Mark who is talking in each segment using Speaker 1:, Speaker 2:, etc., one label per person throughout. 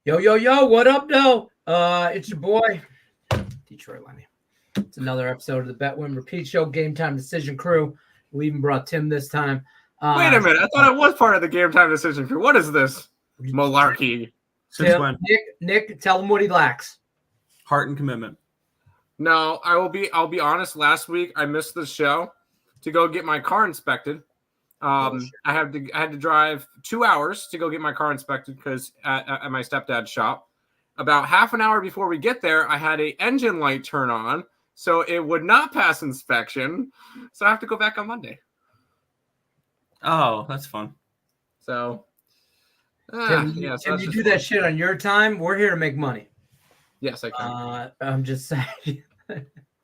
Speaker 1: Yo, yo, yo, what up, though? It's your boy, Detroit Lenny. It's another episode of the Bet Win Repeat Show, Game Time Decision Crew. We even brought Tim this time.
Speaker 2: Wait a minute. I thought I was part of the Game Time Decision Crew. What is this? Malarkey.
Speaker 1: Tim, Nick, tell him what he lacks.
Speaker 3: Heart and commitment.
Speaker 2: No, I'll be honest. Last week, I missed the show to go get my car inspected. I had to drive 2 hours to go get my car inspected because at my stepdad's shop. About half an hour before we get there, I had a engine light turn on, so it would not pass inspection. So I have to go back on Monday.
Speaker 3: Oh, that's fun.
Speaker 2: So,
Speaker 1: Tim,
Speaker 2: yeah,
Speaker 1: Tim, you do that shit on your time. We're here to make money.
Speaker 2: Yes, I can.
Speaker 1: I'm just saying.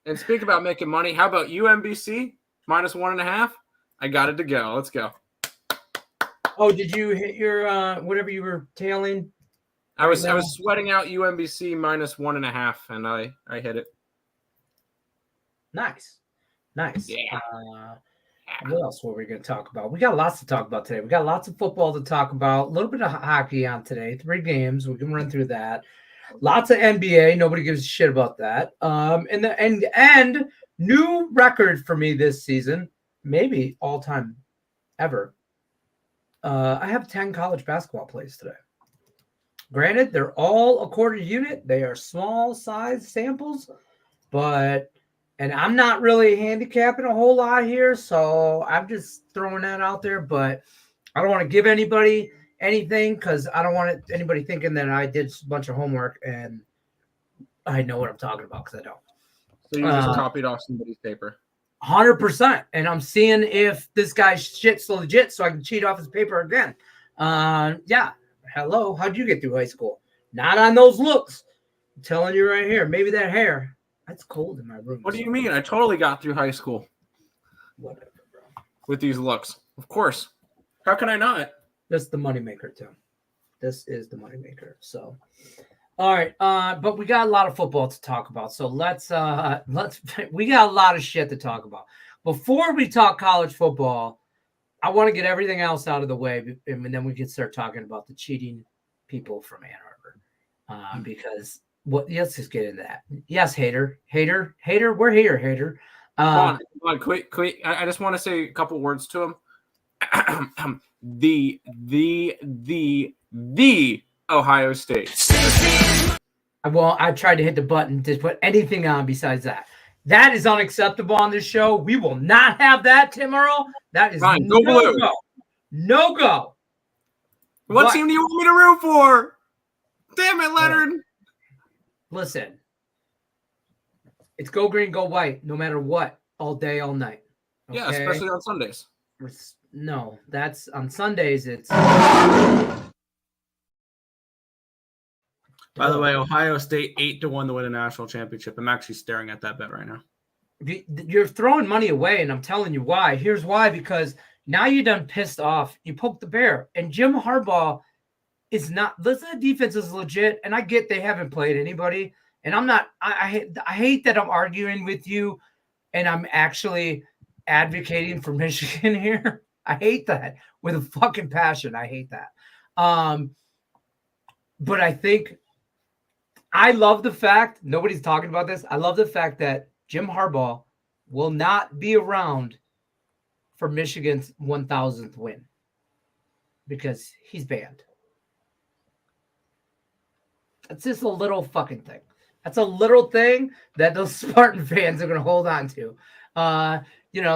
Speaker 2: And speak about making money, how about UMBC minus 1.5? I got it to go. Let's go.
Speaker 1: Oh, did you hit your whatever you were tailing?
Speaker 2: I was sweating out UMBC minus 1.5, and I hit it.
Speaker 1: Nice.
Speaker 2: Yeah.
Speaker 1: What else were we going to talk about? We got lots to talk about today. We got lots of football to talk about. A little bit of hockey on today. 3 games. We can run through that. Lots of NBA. Nobody gives a shit about that. And new record for me this season, maybe all time ever. I have 10 college basketball plays today. Granted, they're all a quarter unit. They are small size samples, and I'm not really handicapping a whole lot here, so I'm just throwing that out there. But I don't want to give anybody anything because I don't want anybody thinking that I did a bunch of homework and I know what I'm talking about because I don't.
Speaker 2: So you just copied off somebody's paper.
Speaker 1: 100%. And I'm seeing if this guy's shit's legit so I can cheat off his paper again. Yeah. Hello. How'd you get through high school? Not on those looks. I'm telling you right here. Maybe that hair. That's cold in my room.
Speaker 2: What do you mean? I totally got through high school.
Speaker 1: Whatever, bro.
Speaker 2: With these looks. Of course. How can I not?
Speaker 1: This is the moneymaker, Tim. This is the moneymaker. So, all right. But we got a lot of football to talk about. So let's we got a lot of shit to talk about. Before we talk college football, I want to get everything else out of the way, and then we can start talking about the cheating people from Ann Arbor. Because let's just get into that. Yes, hater, we're here, hater.
Speaker 2: Come on, quick. I just want to say a couple words to him. The Ohio State.
Speaker 1: I tried to hit the button to put anything on besides that. That is unacceptable on this show. We will not have that, Tim Earl. That is
Speaker 2: fine.
Speaker 1: No go.
Speaker 2: What team do you want me to root for? Damn it, Leonard.
Speaker 1: Listen, it's go green, go white, no matter what, all day, all night. Okay?
Speaker 2: Yeah, especially on Sundays.
Speaker 1: No, that's on Sundays. It's.
Speaker 3: By the way, Ohio State 8-1 to win a national championship. I'm actually staring at that bet right now.
Speaker 1: You're throwing money away, and I'm telling you why. Here's why: because now you're done pissed off. You poked the bear, and Jim Harbaugh is not. Listen, the defense is legit, and I get they haven't played anybody, and I'm not. I hate that I'm arguing with you, and I'm actually advocating for Michigan here. I hate that with a fucking passion. I hate that. But I think I love the fact nobody's talking about this. I love the fact that Jim Harbaugh will not be around for Michigan's 1,000th win because he's banned. That's just a little fucking thing. That's a little thing that those Spartan fans are going to hold on to.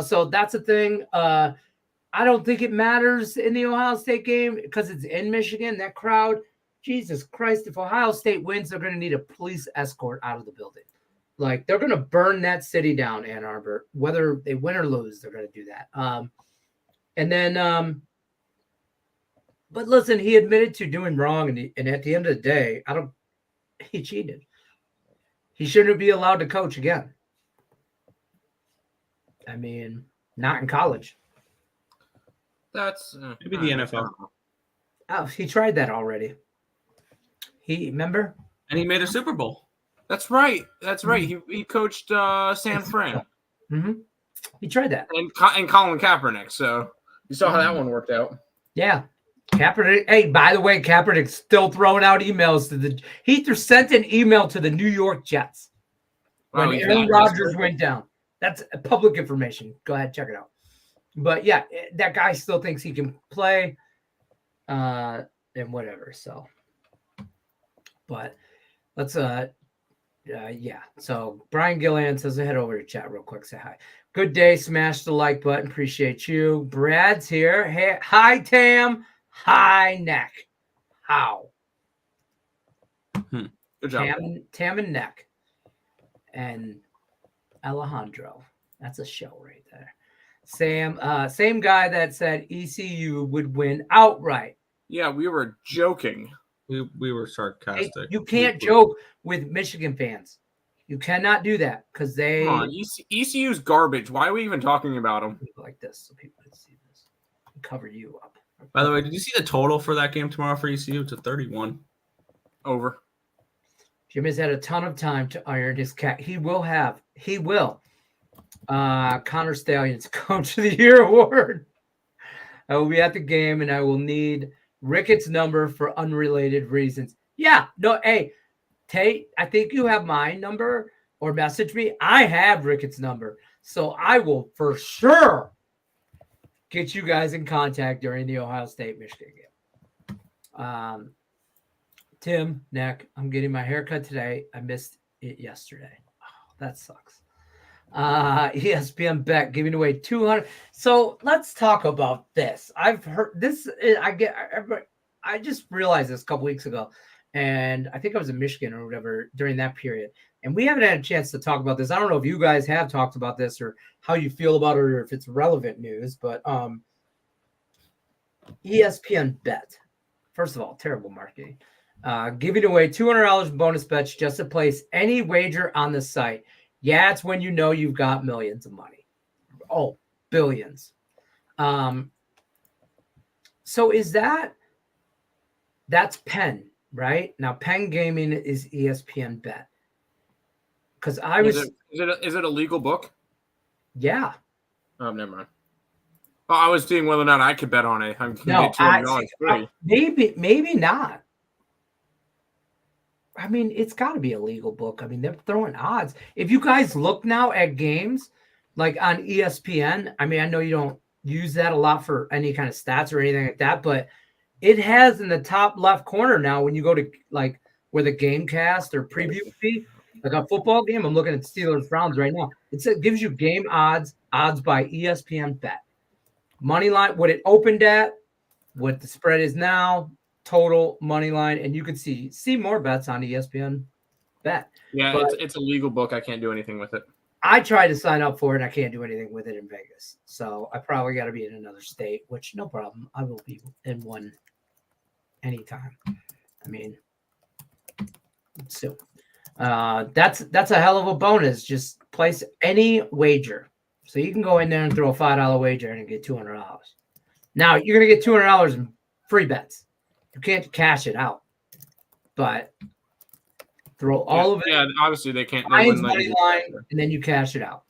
Speaker 1: So that's a thing. I don't think it matters in the Ohio State game because it's in Michigan. That crowd, Jesus Christ, if Ohio State wins, they're going to need a police escort out of the building. Like, they're going to burn that city down, Ann Arbor. Whether they win or lose, they're going to do that. But listen, he admitted to doing wrong, and at the end of the day, he cheated. He shouldn't be allowed to coach again. I mean, not in college.
Speaker 2: That's
Speaker 3: maybe the NFL.
Speaker 1: Oh, he tried that already. Remember?
Speaker 3: And he made a Super Bowl.
Speaker 2: That's right. He coached San Fran.
Speaker 1: Mm-hmm. He tried that.
Speaker 2: And Colin Kaepernick. So you saw how that one worked out.
Speaker 1: Yeah. Kaepernick. Hey, by the way, Kaepernick's still throwing out emails to the. He sent an email to the New York Jets when Aaron Rodgers went down. That's public information. Go ahead, check it out. But yeah, that guy still thinks he can play, and whatever. So, but let's yeah. So Brian Gillian says, head over to chat real quick. Say hi. Good day. Smash the like button. Appreciate you. Brad's here. Hey, hi Tam. Hi Neck. How?
Speaker 2: Good job.
Speaker 1: Tam and Neck. And Alejandro. That's a show right there. Sam, same guy that said ECU would win outright.
Speaker 2: Yeah, we were joking.
Speaker 3: We were sarcastic.
Speaker 1: Hey, you can't joke with Michigan fans. You cannot do that because they.
Speaker 2: Come on, ECU's garbage. Why are we even talking about them?
Speaker 1: Like this, so people can see this. Cover you up.
Speaker 3: By the way, did you see the total for that game tomorrow for ECU? It's a 31.
Speaker 2: Over.
Speaker 1: Jimmy's had a ton of time to iron his cat. He will. Connor Stallion's Coach of the Year award. I will be at the game and I will need Ricketts' number for unrelated reasons. Yeah, no, hey, Tate, I think you have my number or message me. I have Ricketts' number. So I will for sure get you guys in contact during the Ohio State-Michigan game. Tim, Nick, I'm getting my haircut today. I missed it yesterday. Oh, that sucks. ESPN bet giving away 200. So let's talk about this. I've heard this. I just realized this a couple weeks ago, and I think I was in Michigan or whatever during that period. And we haven't had a chance to talk about this. I don't know if you guys have talked about this or how you feel about it or if it's relevant news, but ESPN bet. First of all, terrible marketing. Giving away $200 in bonus bets just to place any wager on the site. Yeah, it's when you know you've got millions of money. Oh, billions. So is that's Penn, right? Now Penn Gaming is ESPN bet. Because I was
Speaker 2: is it a legal book?
Speaker 1: Yeah.
Speaker 2: Oh, never mind. Well, I was seeing whether or not I could bet on it. I'm
Speaker 1: no,
Speaker 2: free.
Speaker 1: Maybe not. I mean, it's got to be a legal book. I mean, they're throwing odds. If you guys look now at games like on ESPN, I mean, I know you don't use that a lot for any kind of stats or anything like that, but it has in the top left corner now when you go to like where the game cast or preview would be, like a football game. I'm looking at Steelers Browns right now. It gives you game odds by ESPN bet. Money line, what it opened at, what the spread is now, total money line, and you can see more bets on ESPN bet.
Speaker 2: Yeah, but it's a legal book. I can't do anything with it.
Speaker 1: I tried to sign up for it. I can't do anything with it in Vegas. So I probably got to be in another state, which no problem. I will be in one anytime. I mean, so that's a hell of a bonus. Just place any wager. So you can go in there and throw a $5 wager and get $200. Now you're going to get $200 in free bets. You can't cash it out, but throw all of it.
Speaker 2: Yeah, obviously they can't.
Speaker 1: Money line, and then you cash it out.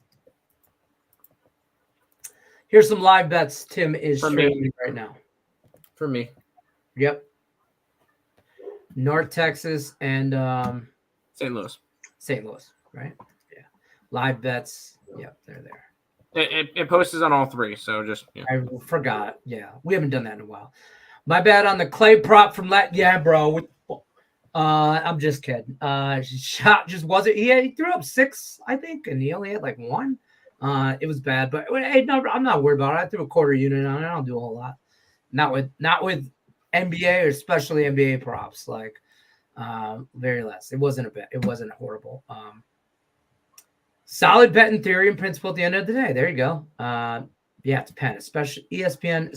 Speaker 1: Here's some live bets Tim is streaming right now.
Speaker 2: For me.
Speaker 1: Yep. North Texas and
Speaker 2: St. Louis.
Speaker 1: St. Louis, right? Yeah. Live bets. Yep, they're there.
Speaker 2: It posts on all three, so just
Speaker 1: I forgot. Yeah, we haven't done that in a while. My bad on the clay prop from yeah, bro. I'm just kidding. Shot just wasn't. He threw up 6, I think, and he only had like 1. It was bad, but hey, no, I'm not worried about it. I threw a quarter unit on it. I don't do a whole lot. Not with NBA or especially NBA props. Like very less. It wasn't a bet. It wasn't horrible. Solid bet in theory and principle at the end of the day. There you go. Yeah, it's Penn. Especially ESPN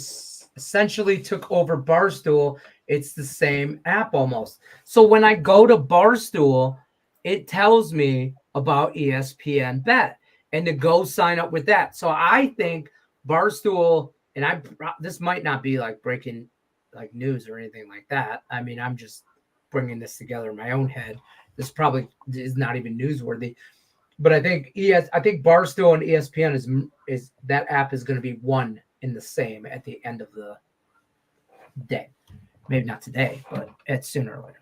Speaker 1: essentially took over Barstool. It's the same app almost. So when I go to Barstool, it tells me about ESPN Bet and to go sign up with that. So I think Barstool, and this might not be like breaking like news or anything like that. I mean, I'm just bringing this together in my own head. This probably is not even newsworthy. But I think Barstool and ESPN is that app is going to be one in the same at the end of day. Maybe not today, but it's sooner or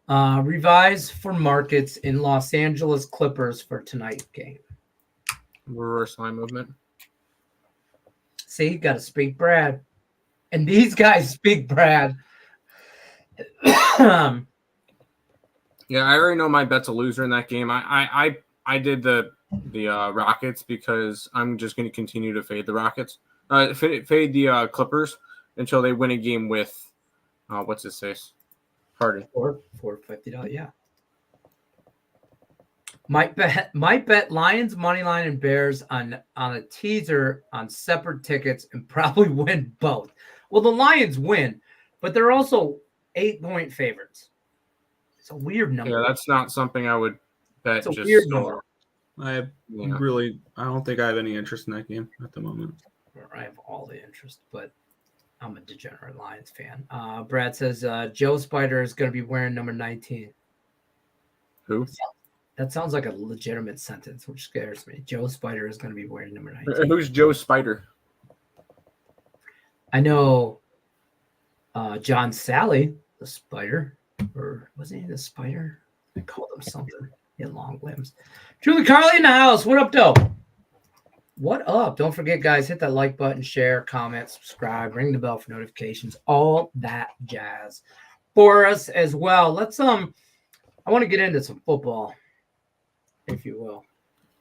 Speaker 1: later. Revise for markets in Los Angeles Clippers for tonight's game.
Speaker 2: Reverse line movement.
Speaker 1: See, got to speak Brad. And these guys speak Brad.
Speaker 2: Yeah, I already know my bet's a loser in that game. I did the Rockets because I'm just going to continue to fade the Rockets. Fade the Clippers until they win a game with what's his face? Harden.
Speaker 1: $450, yeah. Might bet Lions money line and Bears on a teaser on separate tickets and probably win both. Well, the Lions win, but they're also 8-point favorites. It's a weird number.
Speaker 2: Yeah, that's not something I would bet.
Speaker 1: It's a
Speaker 2: just
Speaker 1: weird number.
Speaker 3: I don't think I have any interest in that game at the moment.
Speaker 1: I have all the interest, but I'm a degenerate Lions fan. Brad says Joe Spider is going to be wearing number 19.
Speaker 2: Who?
Speaker 1: That sounds like a legitimate sentence, which scares me. Joe Spider is going to be wearing number 19.
Speaker 2: Who's Joe Spider?
Speaker 1: I know John Sally, the Spider. Or wasn't he the Spider? I called him something. He had long limbs. Julie Carly in the house. What up, though? What up? Don't forget, guys, hit that like button, share, comment, subscribe, ring the bell for notifications, all that jazz for us as well. Let's I want to get into some football, if you will.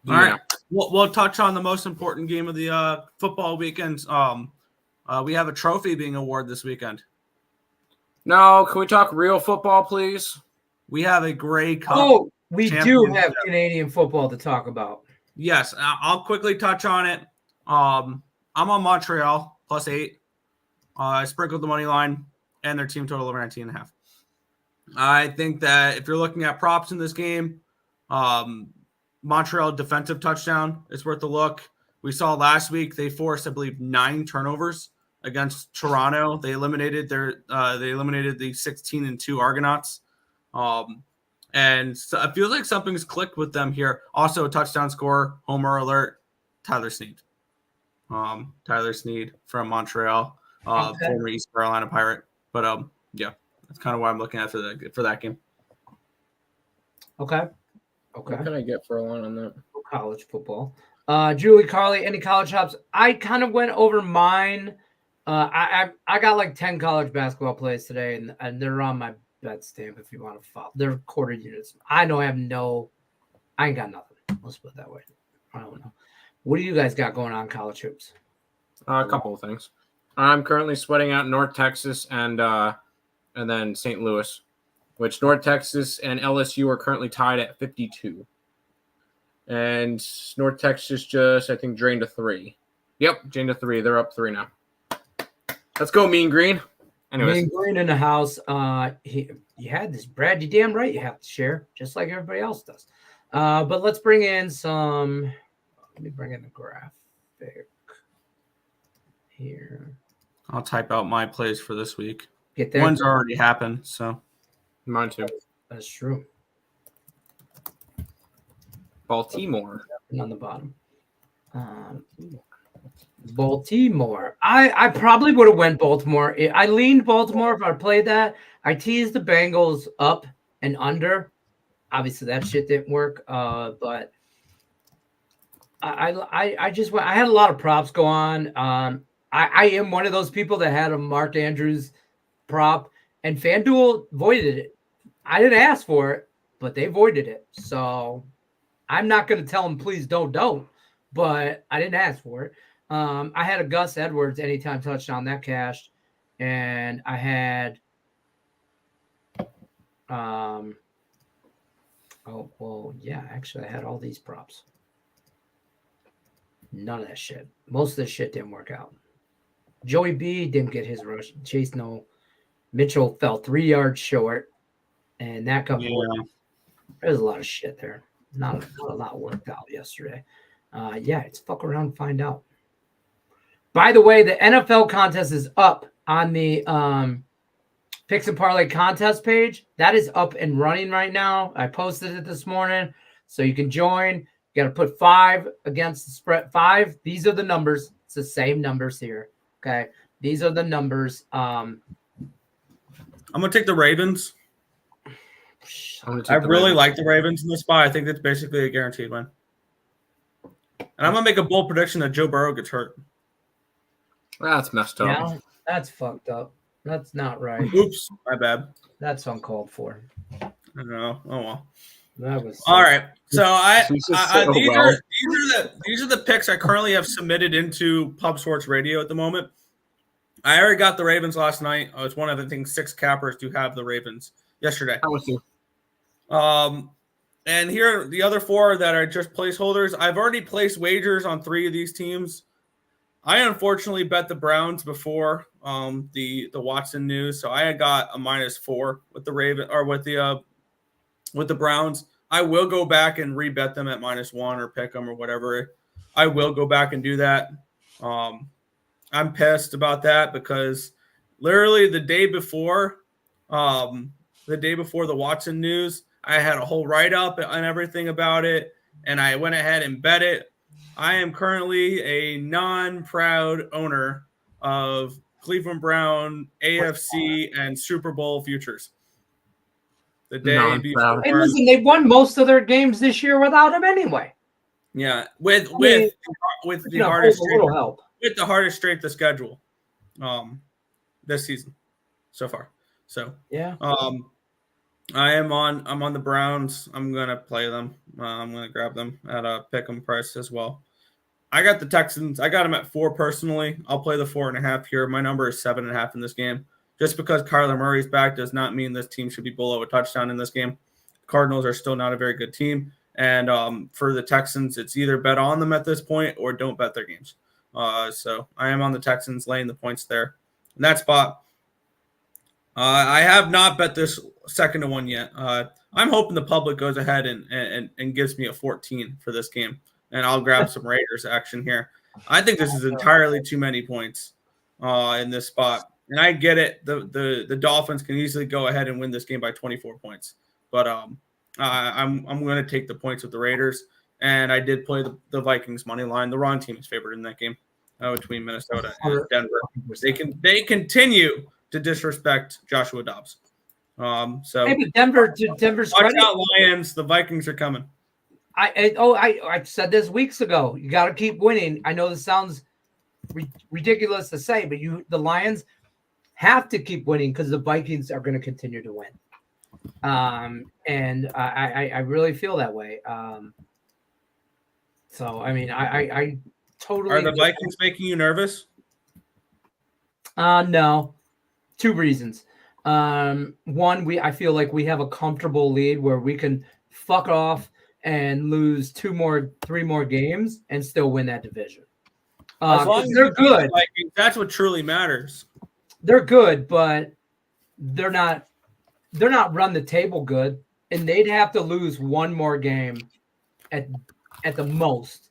Speaker 3: All right. We'll touch on the most important game of the football weekend. We have a trophy being awarded this weekend.
Speaker 2: No, can we talk real football, please?
Speaker 3: We have a Grey Cup.
Speaker 1: Oh, we do have Canadian football to talk about.
Speaker 3: Yes, I'll quickly touch on it. I'm on Montreal +8. I sprinkled the money line and their team total of 19.5. I think that if you're looking at props in this game, Montreal defensive touchdown is worth a look. We saw last week they forced, I believe, 9 turnovers against Toronto. They eliminated the 16-2 Argonauts. And so it feels like something's clicked with them here. Also, a touchdown score, homer alert, Tyler Snead. Tyler Snead from Montreal, former East Carolina Pirate. But yeah, that's kind of what I'm looking at for that game.
Speaker 1: Okay.
Speaker 2: What can I get for a line on that?
Speaker 1: College football. Julie Carly, any college hops? I kind of went over mine. I got like 10 college basketball plays today, and they're on my bet stamp if you want to follow. They're quarter units. I ain't got nothing. Let's put it that way. I don't know. What do you guys got going on college hoops?
Speaker 2: A couple of things. I'm currently sweating out North Texas and then St. Louis, which North Texas and LSU are currently tied at 52. And North Texas just, I think, drained a 3. Yep, drained a 3. They're up 3 now. Let's go, Mean Green. Anyways.
Speaker 1: Mean Green in the house. You had this, Brad. You damn right you have to share, just like everybody else does. But let's bring in some. Let me bring in the graphic here.
Speaker 3: I'll type out my plays for this week.
Speaker 1: Get that.
Speaker 3: One's already happened, so.
Speaker 2: Mine too.
Speaker 1: That's true.
Speaker 2: Baltimore.
Speaker 1: On the bottom. Baltimore. I probably would have went Baltimore. I leaned Baltimore if I played that. I teased the Bengals up and under. Obviously, that shit didn't work. But I just went. I had a lot of props go on. I am one of those people that had a Mark Andrews prop, and FanDuel voided it. I didn't ask for it, but they voided it. So I'm not going to tell them, please don't. But I didn't ask for it. I had a Gus Edwards anytime touchdown that cashed, and I had actually I had all these props. None of that shit. Most of this shit didn't work out. Joey B didn't get his rush. Chase no. Mitchell fell 3 yards short, and that got There's a lot of shit there. Not a lot worked out yesterday. It's fuck around and find out. By the way, the NFL contest is up on the Picks and Parlay contest page. That is up and running right now. I posted it this morning, so you can join. You got to put 5 against the spread. 5. These are the numbers. It's the same numbers here. Okay. These are the numbers.
Speaker 3: I'm gonna take the Ravens. I really
Speaker 2: Ravens.
Speaker 3: like the Ravens in this spot. I think that's basically a guaranteed win. And I'm gonna make a bold prediction that Joe Burrow gets hurt.
Speaker 2: That's messed up.
Speaker 1: Yeah, that's fucked up. That's not right.
Speaker 3: Oops, my bad.
Speaker 1: That's uncalled for.
Speaker 3: I don't know. Oh well.
Speaker 1: That was
Speaker 3: All right. So these are the picks I currently have submitted into Pub Sports Radio at the moment. I already got the Ravens last night. I was one of, I think, 6 cappers to have the Ravens yesterday.
Speaker 2: How was you?
Speaker 3: And here are the other 4 that are just placeholders. I've already placed wagers on 3 of these teams. I unfortunately bet the Browns before the Watson news, so I had got a -4 with the with the Browns. I will go back and rebet them at -1 or pick them or whatever. I will go back and do that. I'm pissed about that because literally the day before the Watson news, I had a whole write-up and everything about it, and I went ahead and bet it. I am currently a non-proud owner of Cleveland Brown, AFC, and Super Bowl futures. The day before.
Speaker 1: Hey, listen, they won most of their games this year without him anyway.
Speaker 3: Yeah, with the hardest
Speaker 1: help.
Speaker 3: With the hardest straight to schedule, this season so far. So
Speaker 1: yeah,
Speaker 3: I'm on the Browns. I'm gonna play them. I'm gonna grab them at a pick 'em price as well. I got the Texans. I got them at 4 personally. I'll play the 4.5 here. My number is 7.5 in this game. Just because Kyler Murray's back does not mean this team should be below a touchdown in this game. Cardinals are still not a very good team. And for the Texans, it's either bet on them at this point or don't bet their games. So I am on the Texans laying the points there. In that spot, I have not bet this 2-1 yet. I'm hoping the public goes ahead and gives me a 14 for this game. And I'll grab some Raiders action here. I think this is entirely too many points in this spot. And I get it. The Dolphins can easily go ahead and win this game by 24 points. But I'm going to take the points with the Raiders. And I did play the Vikings money line. The wrong team is favored in that game between Minnesota and Denver. They continue to disrespect Joshua Dobbs. So
Speaker 1: hey, but Denver's
Speaker 3: watch out, Lions. The Vikings are coming.
Speaker 1: I said this weeks ago. You got to keep winning. I know this sounds ridiculous to say, but the Lions have to keep winning because the Vikings are going to continue to win. And I really feel that way. So I mean, I totally.
Speaker 3: Are the Vikings making you nervous?
Speaker 1: No, 2 reasons. One, I feel like we have a comfortable lead where we can fuck off and lose 3 more games and still win that division.
Speaker 3: As long as
Speaker 1: they're good.
Speaker 3: Vikings, that's what truly matters.
Speaker 1: They're good, but they're not run the table good, and they'd have to lose 1 more game at the most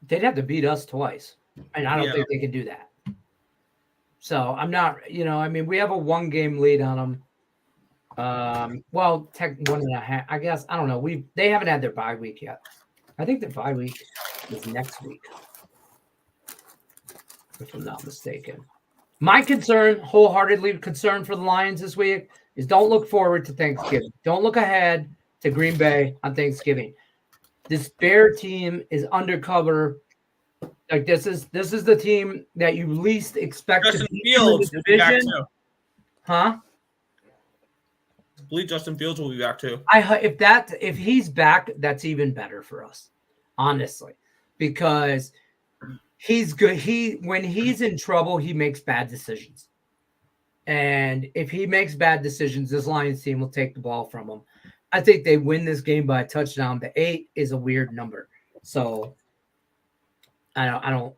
Speaker 1: they'd have to beat us twice. And I don't think they can do that. So I'm not, I mean, we have a 1-game lead on them. 1.5, I guess. I don't know. They haven't had their bye week yet. I think their bye week is next week, if I'm not mistaken. My wholeheartedly concern for the Lions this week is don't look forward to Thanksgiving. Don't look ahead to Green Bay on Thanksgiving. This Bear team is undercover. Like this is the team that you least expect
Speaker 3: Justin
Speaker 1: to be
Speaker 3: Fields
Speaker 1: in the division.
Speaker 3: Huh? I believe Justin Fields will be back too.
Speaker 1: If he's back, that's even better for us, honestly, because he's good. When he's in trouble, he makes bad decisions, and if he makes bad decisions, this Lions team will take the ball from him. I think they win this game by a touchdown. The 8 is a weird number, so I don't.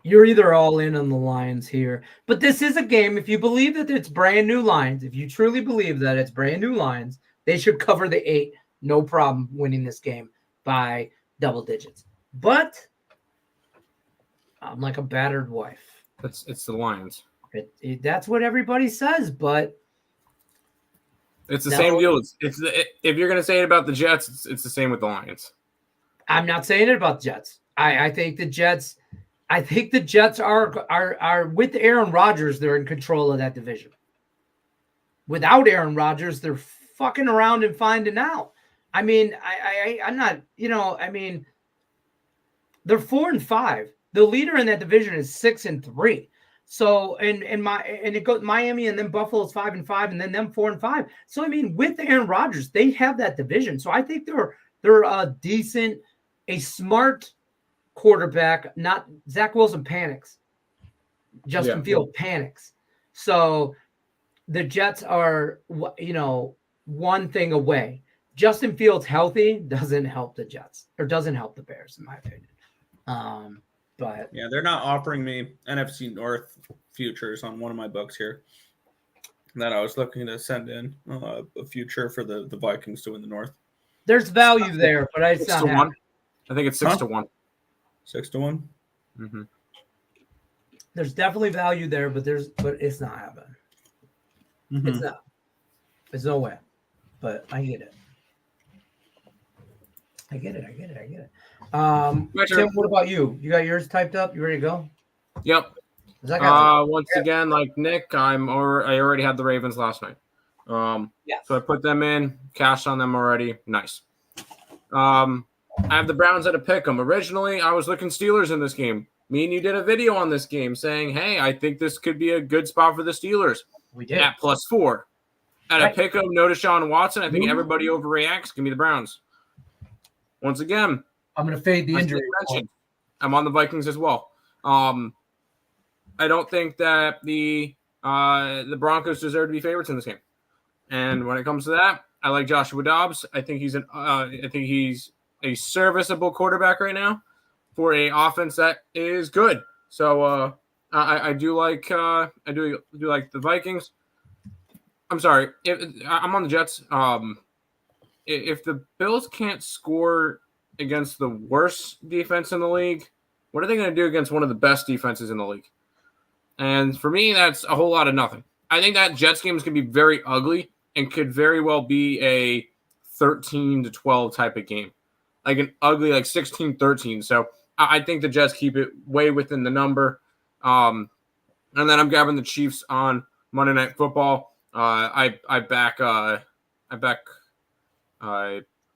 Speaker 1: You're either all in on the Lions here, but this is a game. If you believe that it's brand new Lions, if you truly believe that it's brand new Lions, they should cover the 8. No problem winning this game by double digits. But I'm like a battered wife.
Speaker 2: It's the Lions.
Speaker 1: That's what everybody says, but
Speaker 2: it's the same deal. If you're going to say it about the Jets, it's the same with the Lions.
Speaker 1: I'm not saying it about the Jets. I think the Jets. I think the Jets are with Aaron Rodgers. They're in control of that division. Without Aaron Rodgers, they're fucking around and finding out. I mean, I'm not. I mean, they're 4-5. The leader in that division is 6-3. So and it goes Miami and then Buffalo's 5-5 and then them 4-5. So I mean, with Aaron Rodgers, they have that division. So I think they're a decent, a smart quarterback. Not Zach Wilson panics. Justin Field panics. So the Jets are, one thing away. Justin Fields healthy doesn't help the Jets or doesn't help the Bears, in my opinion. But
Speaker 3: yeah, they're not offering me NFC North futures on one of my books here that I was looking to send in a future for the Vikings to win the North.
Speaker 1: There's value there, but it's not happening.
Speaker 2: I think it's 6-1.
Speaker 3: 6-1.
Speaker 2: Mm-hmm.
Speaker 1: There's definitely value there, but it's not happening.
Speaker 3: Mm-hmm.
Speaker 1: It's not. There's no way. But I get it. I get it. Tim, what about you? You got yours typed up? You ready to go?
Speaker 2: Yep. Once again, like Nick, I already had the Ravens last night. So I put them in, cashed on them already. Nice. I have the Browns at a pick 'em. Originally, I was looking Steelers in this game. Me and you did a video on this game saying, hey, I think this could be a good spot for the Steelers.
Speaker 1: We did.
Speaker 2: At +4. At a pick 'em, no Deshaun Watson. I think everybody overreacts. Give me the Browns. Once again,
Speaker 1: I'm going to fade the injury.
Speaker 2: I'm on the Vikings as well. I don't think that the Broncos deserve to be favorites in this game. And when it comes to that, I like Joshua Dobbs. I think he's a serviceable quarterback right now for a offense that is good. So I do like the Vikings. I'm sorry, I'm on the Jets. If the Bills can't score against the worst defense in the league, what are they going to do against one of the best defenses in the league? And for me, that's a whole lot of nothing. I think that Jets game is going to be very ugly and could very well be a 13-12 type of game, like an ugly, like 16-13. So I think the Jets keep it way within the number. And then I'm grabbing the Chiefs on Monday Night Football. I back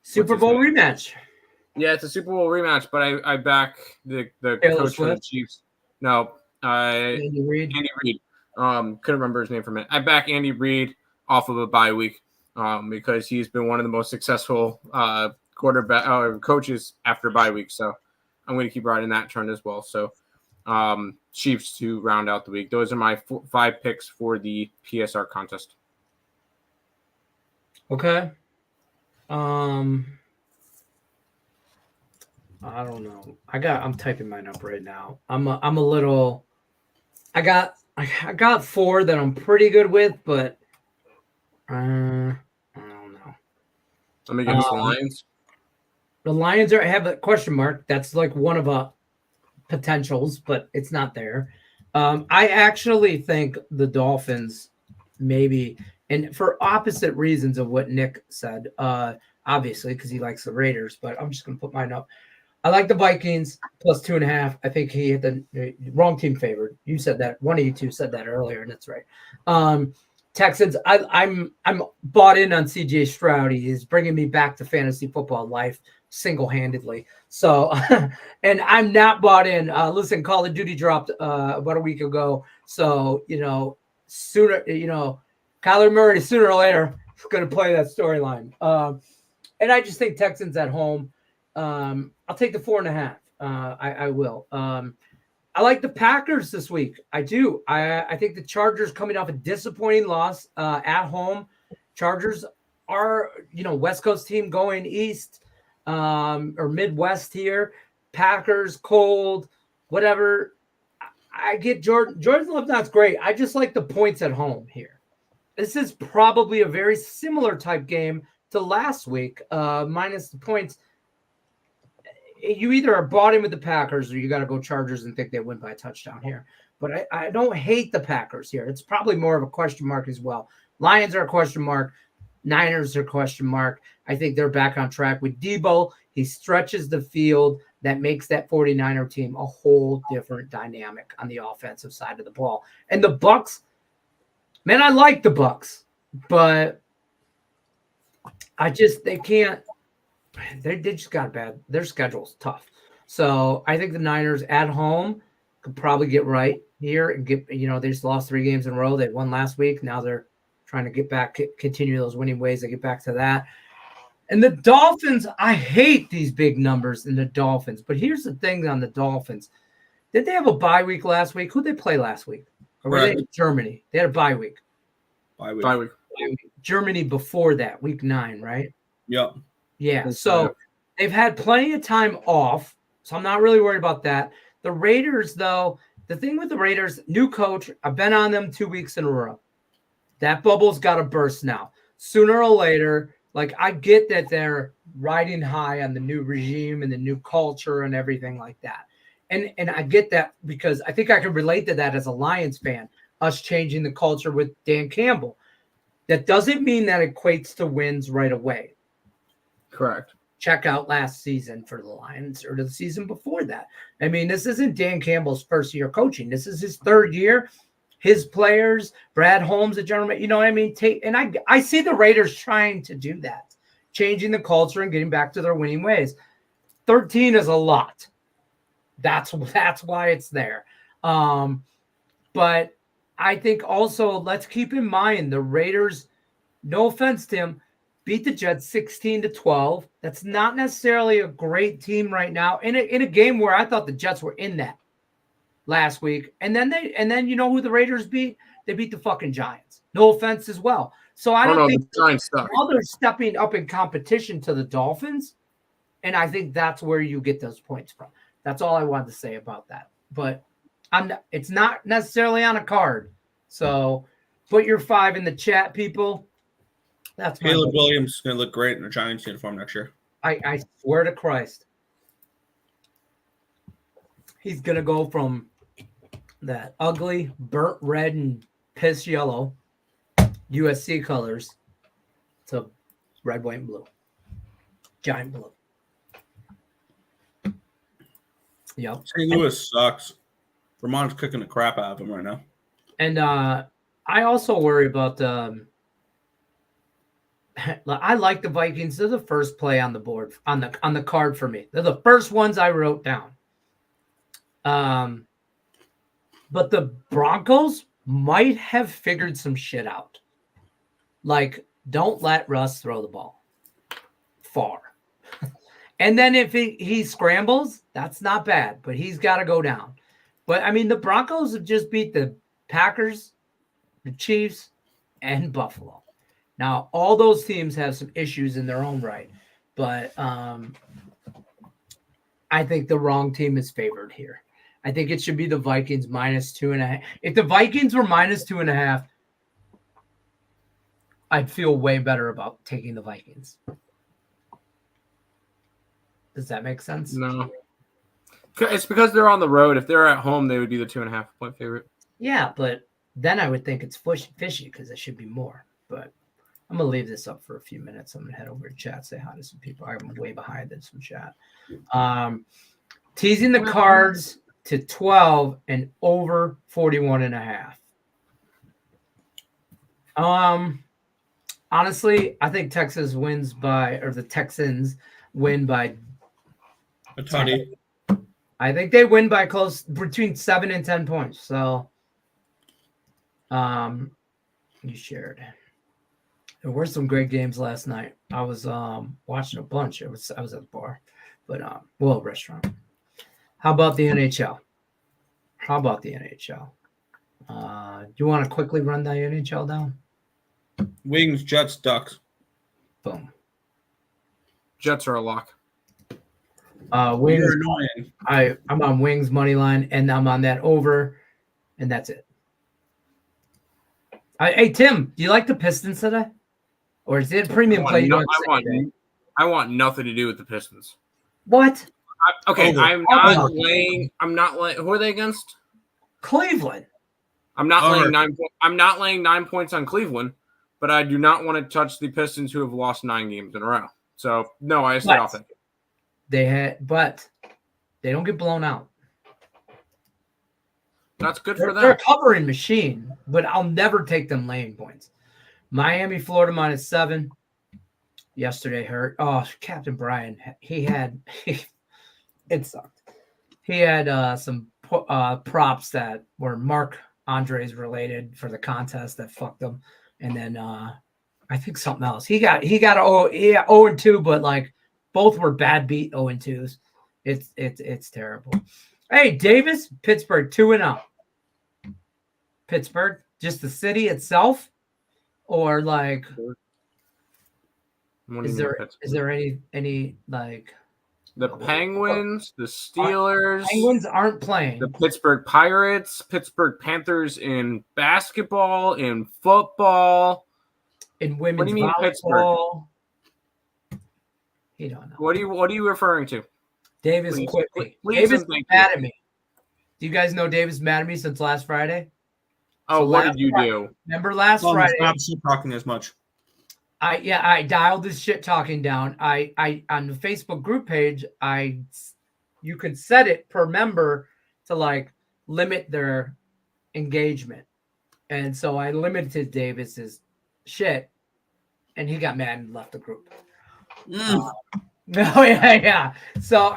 Speaker 1: Super Bowl rematch.
Speaker 2: Yeah, it's a Super Bowl rematch, but I back the coach for the Chiefs. No,
Speaker 1: Andy Reid.
Speaker 2: Couldn't remember his name for a minute. I back Andy Reid off of a bye week because he's been one of the most successful quarterback coaches after bye week. So I'm going to keep riding that trend as well. So Chiefs to round out the week. Those are my 5 picks for the PSR contest.
Speaker 1: Okay. I don't know. I'm typing mine up right now. I'm a little. I got 4 that I'm pretty good with, but I don't know.
Speaker 2: Let me guess. The Lions.
Speaker 1: The Lions have a question mark. That's like one of the potentials, but it's not there. I actually think the Dolphins maybe, and for opposite reasons of what Nick said, obviously because he likes the Raiders, but I'm just going to put mine up. I like the Vikings +2.5. I think he had the wrong team favored. You said that. One of you two said that earlier, and that's right. Texans, I'm bought in on CJ Stroud. He is bringing me back to fantasy football life single-handedly. So, and I'm not bought in. Listen, Call of Duty dropped about a week ago. So, sooner, Kyler Murray, sooner or later, is going to play that storyline. And I just think Texans at home. I'll take the 4.5. I will. I like the Packers this week. I do. I think the Chargers coming off a disappointing loss at home. Chargers are, West Coast team going east or Midwest here. Packers cold, whatever. I get Jordan Love. That's great. I just like the points at home here. This is probably a very similar type game to last week, minus the points. You either are bought in with the Packers or you got to go Chargers and think they win by a touchdown here. But I don't hate the Packers here. It's probably more of a question mark as well. Lions are a question mark. Niners are question mark. I think they're back on track with Debo. He stretches the field. That makes that 49er team a whole different dynamic on the offensive side of the ball. And the Bucks, man, I like the Bucks, but they can't. They just got bad. Their schedule's tough. So I think the Niners at home could probably get right here and get, they just lost 3 games in a row. They won last week. Now they're trying to get back, continue those winning ways. They get back to that. And the Dolphins, I hate these big numbers in the Dolphins. But here's the thing on the Dolphins. Did they have a bye week last week? Who'd they play last week? Or were they in Germany? They had a bye week.
Speaker 2: Bye week.
Speaker 1: Germany before that, week 9, right?
Speaker 3: Yep.
Speaker 1: Yeah. So they've had plenty of time off. So I'm not really worried about that. The Raiders, though, the thing with the Raiders, new coach, I've been on them 2 weeks in a row. That bubble's got to burst now. Sooner or later, like I get that they're riding high on the new regime and the new culture and everything like that. And I get that because I think I can relate to that as a Lions fan, us changing the culture with Dan Campbell. That doesn't mean that equates to wins right away.
Speaker 2: Correct.
Speaker 1: Check out last season for the Lions or the season before that. I mean, this isn't Dan Campbell's first year coaching. This is his 3rd year. His players, Brad Holmes, the general, you know what I mean? I see the Raiders trying to do that, changing the culture and getting back to their winning ways. 13 is a lot. That's why it's there. But I think also let's keep in mind the Raiders, no offense, Tim, beat the Jets 16-12. That's not necessarily a great team right now in a game where I thought the Jets were in that last week. And then you know who the Raiders beat? They beat the fucking Giants. No offense as well. So I don't think
Speaker 2: the Giants suck.
Speaker 1: Now they're stepping up in competition to the Dolphins. And I think that's where you get those points from. That's all I wanted to say about that. But it's not necessarily on a card. So put your 5 in the chat, people. That's
Speaker 3: Caleb Williams is going to look great in a Giants uniform next year.
Speaker 1: I swear to Christ. He's going to go from that ugly, burnt red and piss yellow USC colors to red, white, and blue. Giant blue. Yep.
Speaker 3: St. Louis sucks. Vermont's kicking the crap out of them right now.
Speaker 1: And I also worry about I like the Vikings. They're the first play on the board on the card for me. They're the first ones I wrote down. But the Broncos might have figured some shit out. Like, don't let Russ throw the ball far. And then if he scrambles, that's not bad, but he's got to go down. But, I mean, the Broncos have just beat the Packers, the Chiefs, and Buffalo. Now, all those teams have some issues in their own right, but I think the wrong team is favored here. I think it should be the Vikings -2.5. If the Vikings were -2.5, I'd feel way better about taking the Vikings. Does that make sense?
Speaker 2: No. It's because they're on the road. If they're at home, they would be the 2.5 point favorite.
Speaker 1: Yeah, but then I would think it's fishy because it should be more. But I'm going to leave this up for a few minutes. I'm going to head over to chat, say hi to some people. I'm way behind in some chat. Teasing the Cards to 12 and over 41.5. Honestly, I think Texas wins the Texans win by
Speaker 3: a toddy.
Speaker 1: I think they win by close between 7 and 10 points. So, you shared. There were some great games last night. I was watching a bunch. I was at the bar, but restaurant. How about the NHL? Do you want to quickly run the NHL down?
Speaker 3: Wings, Jets, Ducks.
Speaker 1: Boom.
Speaker 2: Jets are a lock.
Speaker 1: Wings.
Speaker 3: You're annoying.
Speaker 1: I'm on Wings money line, and I'm on that over, and that's it. Hey Tim, do you like the Pistons today, or is it premium play?
Speaker 2: I want nothing to do with the Pistons.
Speaker 1: What?
Speaker 2: Okay, I'm not laying. Who are they against?
Speaker 1: Cleveland.
Speaker 2: I'm not laying 9 points on Cleveland, but I do not want to touch the Pistons who have lost 9 games in a row. So no, I stay off it.
Speaker 1: But they don't get blown out.
Speaker 2: That's good for them.
Speaker 1: They're a covering machine, but I'll never take them laying points. Miami, Florida -7. Yesterday hurt. Oh, Captain Brian, it sucked. He had some props that were Mark Andres related for the contest that fucked him, and then I think something else. He got 0-2, but like both were bad beat 0-2s. It's terrible. Hey, Davis, Pittsburgh 2-0. Pittsburgh, just the city itself, or like, is there any like
Speaker 2: the Penguins, the Steelers?
Speaker 1: Penguins aren't playing.
Speaker 2: The Pittsburgh Pirates, Pittsburgh Panthers in basketball, in football,
Speaker 1: in women's
Speaker 2: what do you mean
Speaker 1: volleyball.
Speaker 2: Pittsburgh?
Speaker 1: You don't know.
Speaker 2: What are you referring to?
Speaker 1: Davis quit me. Davis is mad at me. Do you guys know Davis is mad at me since last Friday?
Speaker 2: Oh, what did you do?
Speaker 1: Remember last Friday?
Speaker 3: Not talking as much.
Speaker 1: I dialed this shit talking down. I on the Facebook group page, you could set it per member to like limit their engagement. And so I limited Davis's shit, and he got mad and left the group. No, yeah. So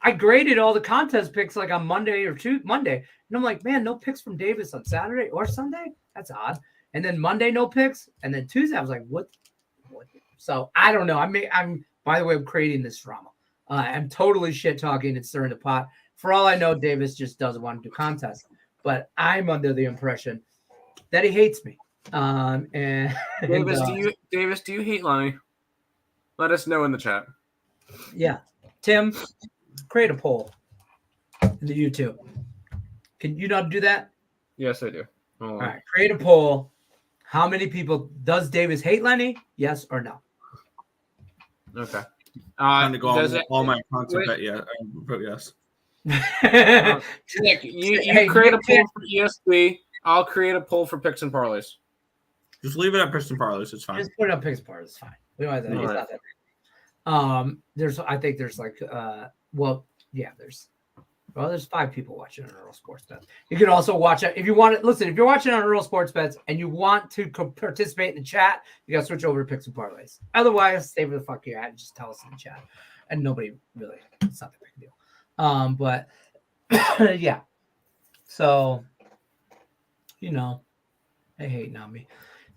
Speaker 1: I graded all the contest picks like on Monday, and I'm like, man, no picks from Davis on Saturday or Sunday. That's odd. And then Monday, no picks, and then Tuesday, I was like, what? So I don't know. I'm by the way, I'm creating this drama. I'm totally shit talking and stirring the pot. For all I know, Davis just doesn't want to do contests, but I'm under the impression that he hates me.
Speaker 2: Davis, do you hate Lenny? Let us know in the chat.
Speaker 1: Yeah. Tim, create a poll in the YouTube. Can you not do that?
Speaker 2: Yes, I do.
Speaker 1: All right. Create a poll. How many people does Davis hate Lenny? Yes or no?
Speaker 2: Okay.
Speaker 3: I'm to go on all my content bet. Yeah, vote yes.
Speaker 2: Nick, you create a poll for ESP. I'll create a poll for Picks and Parlays.
Speaker 3: Just leave it at Picks and Parlays. It's fine.
Speaker 1: Just put it on Picks and Parlays. It's fine. We don't have that. It's not that big. I think there's like there's 5 people watching on Earl Sports Bets. You can also watch it if you want to listen. If you're watching on Earl Sports Bets and you want to participate in the chat, you got to switch over to Picks and Parlays. Otherwise, stay where the fuck you're at and just tell us in the chat. And nobody really, it's not that big a deal. But yeah. So, they hating on me.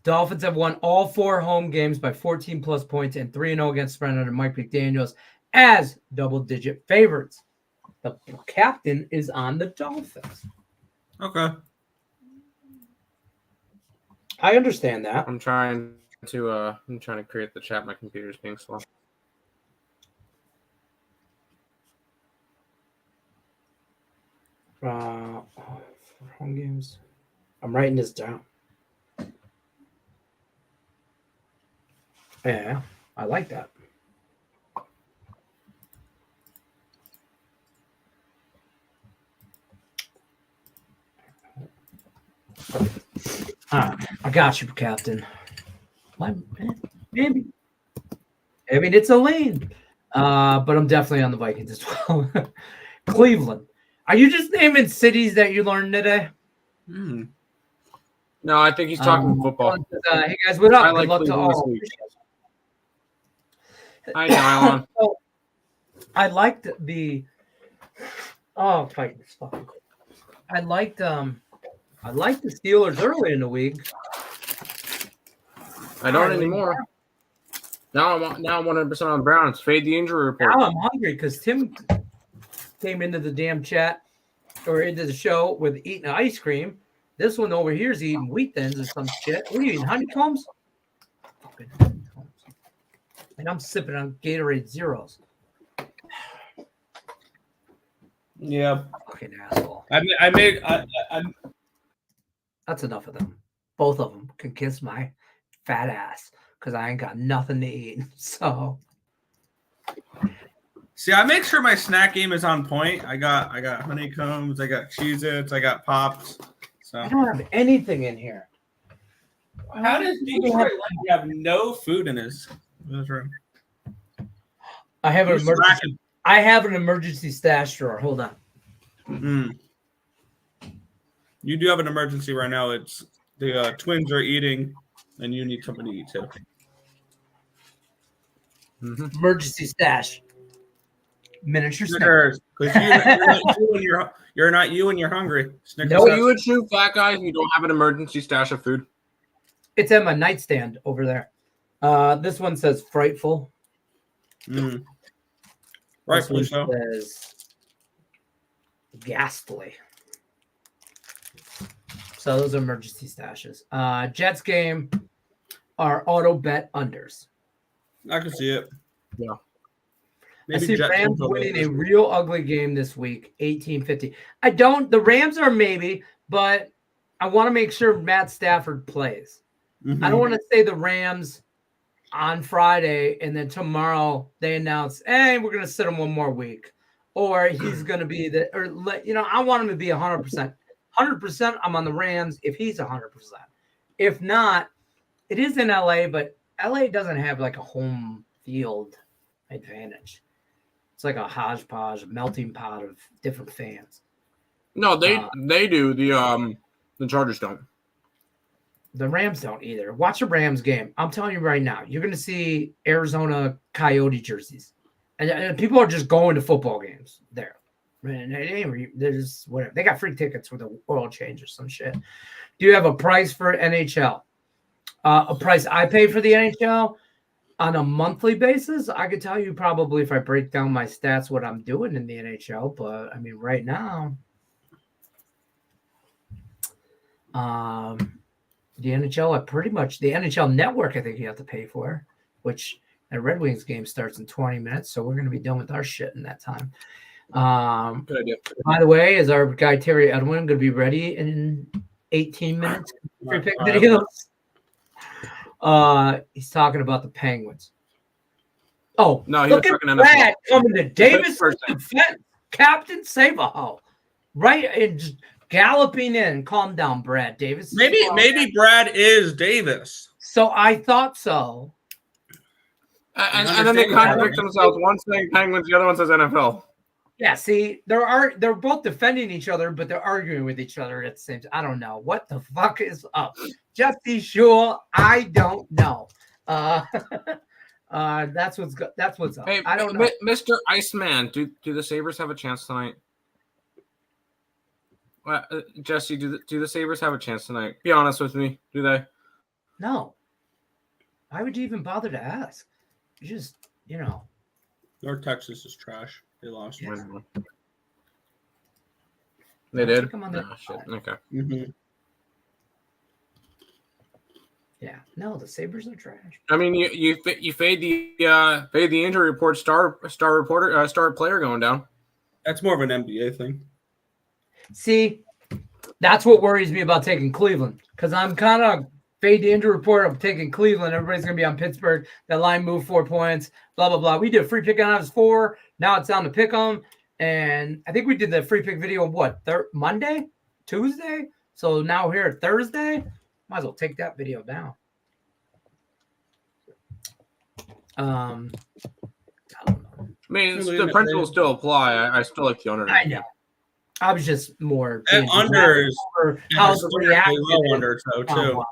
Speaker 1: Dolphins have won all 4 home games by 14 plus points and 3-0 against spread under Mike McDaniels as double-digit favorites. The captain is on the Dolphins.
Speaker 3: Okay.
Speaker 1: I understand that.
Speaker 2: I'm trying to create the chat. My computer's being slow.
Speaker 1: Home games. I'm writing this down. Yeah, I like that. I got you, Captain. Maybe. I mean, it's a lane. But I'm definitely on the Vikings as well. Cleveland. Are you just naming cities that you learned today?
Speaker 2: No, I think he's talking football.
Speaker 1: Hey, guys, what up?
Speaker 2: I like
Speaker 1: Good luck to all.
Speaker 2: Hi, Nylon.
Speaker 1: I liked the fighting this fucking cool. I liked the Steelers early in the week.
Speaker 2: I don't anymore. Now I'm 100% on Browns. Fade the injury report.
Speaker 1: Now I'm hungry because Tim came into the damn chat or into the show with eating ice cream. This one over here is eating wheat thins or some shit. What are you eating? Honeycombs? Fucking honeycombs. And I'm sipping on Gatorade Zeros.
Speaker 3: Yeah.
Speaker 1: Fucking asshole. That's enough of them. Both of them can kiss my fat ass because I ain't got nothing to eat. So.
Speaker 3: See, I make sure my snack game is on point. I got honeycombs, I got Cheez-Its, I got Pops. So
Speaker 1: I don't have anything in here.
Speaker 3: How does Detroit have no food in his room?
Speaker 1: I have an emergency stash drawer. Hold on.
Speaker 3: You do have an emergency right now. It's the twins are eating, and you need something to eat too.
Speaker 1: Emergency stash. Miniature
Speaker 3: Snickers. Because you're not you and you're hungry. Snickers.
Speaker 2: No, you a true fat guy if you don't have an emergency stash of food.
Speaker 1: It's at my nightstand over there. This one says frightful.
Speaker 3: Rightfully so.
Speaker 1: Says ghastly. So those are emergency stashes. Jets game are auto bet unders.
Speaker 3: I can see it.
Speaker 2: Yeah.
Speaker 1: I see Rams winning a real ugly game this week, 18-50. The Rams are maybe, but I want to make sure Matt Stafford plays. I don't want to say the Rams on Friday and then tomorrow they announce, hey, we're going to sit him one more week. Or he's going to be I want him to be 100%. 100% I'm on the Rams if he's 100%. If not, it is in LA, but LA doesn't have like a home field advantage. It's like a hodgepodge, melting pot of different fans.
Speaker 2: No, they do. The Chargers don't.
Speaker 1: The Rams don't either. Watch a Rams game. I'm telling you right now, you're going to see Arizona Coyote jerseys. And people are just going to football games there. And there's whatever. They got free tickets for the oil change or some shit. Do you have a price for NHL? A price I pay for the NHL on a monthly basis? I could tell you probably if I break down my stats what I'm doing in the NHL. But, I mean, right now, the NHL, the NHL Network, I think you have to pay for, which the Red Wings game starts in 20 minutes. So we're going to be done with our shit in that time.
Speaker 2: Good idea.
Speaker 1: By the way, is our guy Terry Edwin going to be ready in 18 minutes? Free pick videos. He's talking about the Penguins. Oh,
Speaker 2: no,
Speaker 1: look at Brad coming to Davis defense. Captain Save-A-Ho. Right, and just galloping in. Calm down, Brad Davis.
Speaker 3: Maybe Brad is Davis.
Speaker 1: So I thought so.
Speaker 2: And then they contradict themselves. One saying Penguins, the other one says NFL.
Speaker 1: Yeah, see, they're both defending each other, but they're arguing with each other at the same time. I don't know. What the fuck is up? Jesse Shule, I don't know. That's what's up.
Speaker 2: Hey,
Speaker 1: I don't know.
Speaker 2: Mr. Iceman, do the Sabres have a chance tonight? Jesse, do the Sabres have a chance tonight? Be honest with me. Do they?
Speaker 1: No. Why would you even bother to ask? You just,
Speaker 3: North Texas is trash. They lost.
Speaker 1: Yes.
Speaker 2: They did?
Speaker 1: Shit.
Speaker 2: Okay.
Speaker 1: Yeah. No, the Sabres are trash.
Speaker 2: I mean, you fade the injury report star player going down.
Speaker 3: That's more of an NBA thing.
Speaker 1: See, that's what worries me about taking Cleveland because I'm kind of fade the injury report. I'm taking Cleveland. Everybody's going to be on Pittsburgh. That line moved 4 points, blah, blah, blah. We did a free pick on us 4. Now it's down to pick them. And I think we did the free pick video what? Monday? Tuesday? So now here at Thursday, might as well take that video down. I don't know.
Speaker 2: I mean, the principles still apply. I still like the under.
Speaker 1: I know. I was just more
Speaker 3: unders.
Speaker 1: How the reaction
Speaker 3: low under too.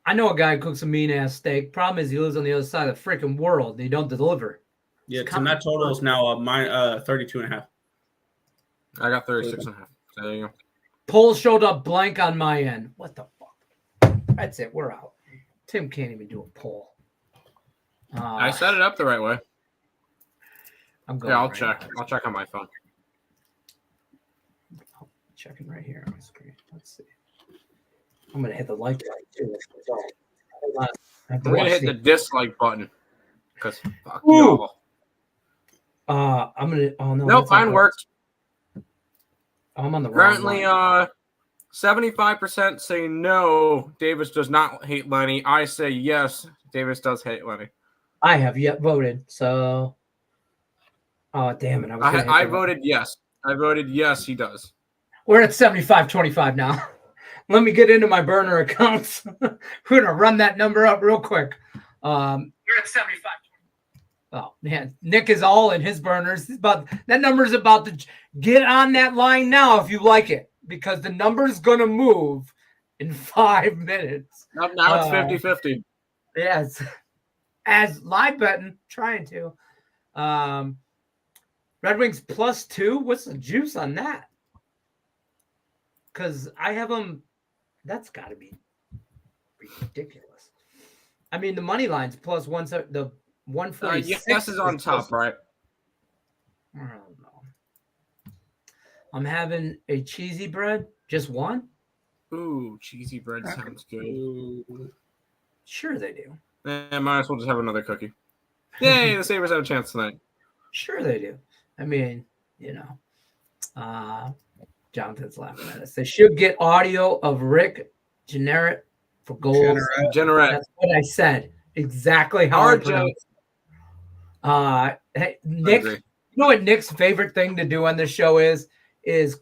Speaker 1: I know a guy who cooks a mean ass steak. Problem is he lives on the other side of the freaking world and he don't deliver.
Speaker 3: Yeah, and that total is now 32.5.
Speaker 2: I got 36.5. So there you go.
Speaker 1: Poll showed up blank on my end. What the fuck? That's it. We're out. Tim can't even do a poll.
Speaker 2: I set it up the right way.
Speaker 1: I'm going.
Speaker 2: Yeah, I'll check. I'll check on my phone.
Speaker 1: Checking right here on the screen. Let's see. I'm gonna hit the like button too.
Speaker 2: I'm gonna hit the dislike button because fuck you all.
Speaker 1: I'm gonna. Oh no.
Speaker 2: Nope, mine worked.
Speaker 1: I'm on the wrong
Speaker 2: currently.
Speaker 1: line.
Speaker 2: 75% say no. Davis does not hate Lenny. I say yes. Davis does hate Lenny.
Speaker 1: I have yet voted. So. Oh damn it!
Speaker 2: I voted yes. I voted yes. He does.
Speaker 1: We're at 75-25 now. Let me get into my burner accounts. We're gonna run that number up real quick. You're at 75. Oh man, Nick is all in his burners. That number is about to get on that line now if you like it, because the number is gonna move in 5 minutes.
Speaker 2: Now it's 50-50.
Speaker 1: Yes, as live betting, trying to. Red Wings +2. What's the juice on that? Because I have them. That's got to be ridiculous. I mean, the money line's +1. The 146.
Speaker 2: Yes is on top, right?
Speaker 1: I don't know. I'm having a cheesy bread. Just one?
Speaker 2: Ooh, cheesy bread sounds good.
Speaker 1: Sure they do.
Speaker 2: Might as well just have another cookie. Yay, the Sabres have a chance tonight.
Speaker 1: Sure they do. I mean, Jonathan's laughing at us. They should get audio of Rick Jenneret for goals.
Speaker 2: Jenneret.
Speaker 1: That's what I said. Exactly how I pronounced it. Hey, Nick, you know what Nick's favorite thing to do on this show is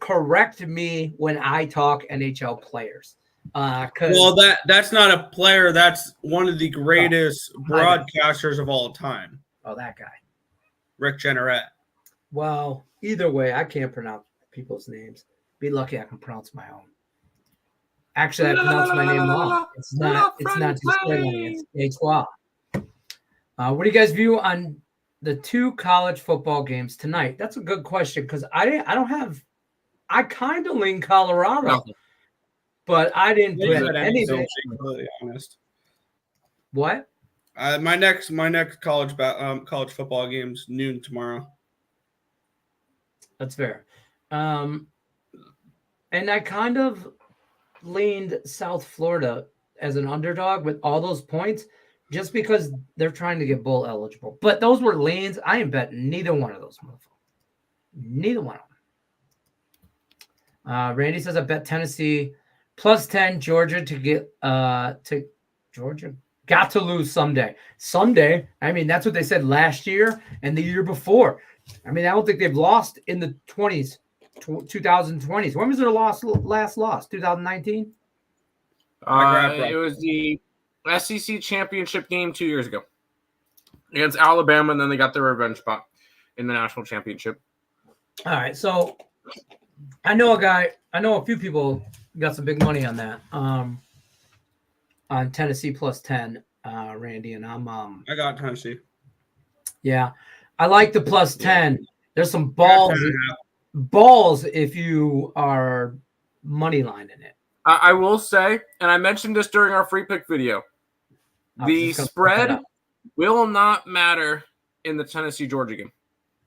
Speaker 1: correct me when I talk NHL players.
Speaker 3: Well, that's not a player. That's one of the greatest broadcasters of all time.
Speaker 1: Oh, that guy.
Speaker 3: Rick Jenneret.
Speaker 1: Well, either way, I can't pronounce people's names. Be lucky I can pronounce my own. Actually, I pronounced my name wrong. It's not Display. It's H-W-A. What do you guys view on the 2 college football games tonight? That's a good question, because I kind of lean Colorado, but I didn't bet anything. To be completely honest. What?
Speaker 3: My next college football game's noon tomorrow.
Speaker 1: That's fair. And I kind of leaned South Florida as an underdog with all those points, just because they're trying to get bowl eligible. But those were leans. I ain't betting neither one of those, motherfuckers. Neither one of them. Randy says I bet Tennessee +10, Georgia to get to Georgia. Got to lose someday. Someday. I mean, that's what they said last year and the year before. I mean, I don't think they've lost in the 20s, 2020s. When was their last loss? 2019?
Speaker 2: It was the SEC championship game 2 years ago against Alabama, and then they got their revenge spot in the national championship.
Speaker 1: All right, so I know a few people got some big money on that. On Tennessee +10, Randy, and I
Speaker 3: got Tennessee.
Speaker 1: Yeah, I like the +10. There's some balls if you are money lining it.
Speaker 2: I will say, and I mentioned this during our free pick video, the spread will not matter in the Tennessee-Georgia game.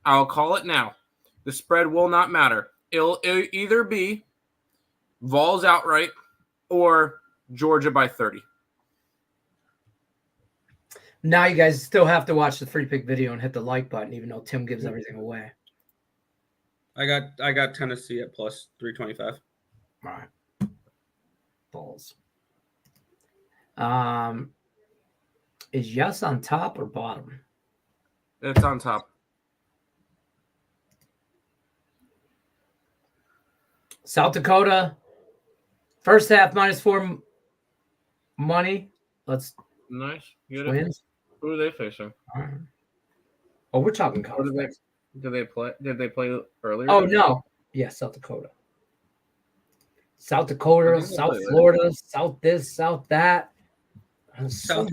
Speaker 2: I'll call it now. The spread will not matter. It'll either be Vols outright or Georgia by 30.
Speaker 1: Now you guys still have to watch the free pick video and hit the like button, even though Tim gives everything away.
Speaker 3: I got Tennessee at +325.
Speaker 1: All right. Balls. Is Yes on top or bottom?
Speaker 2: It's on top.
Speaker 1: South Dakota, first half -4 money. Let's
Speaker 2: nice.
Speaker 1: Wins.
Speaker 2: Who are they facing?
Speaker 1: All right. Oh, we're talking college.
Speaker 2: Did they play earlier?
Speaker 1: Oh no. Yeah, South Dakota. South Dakota, South Florida, South this, South that. South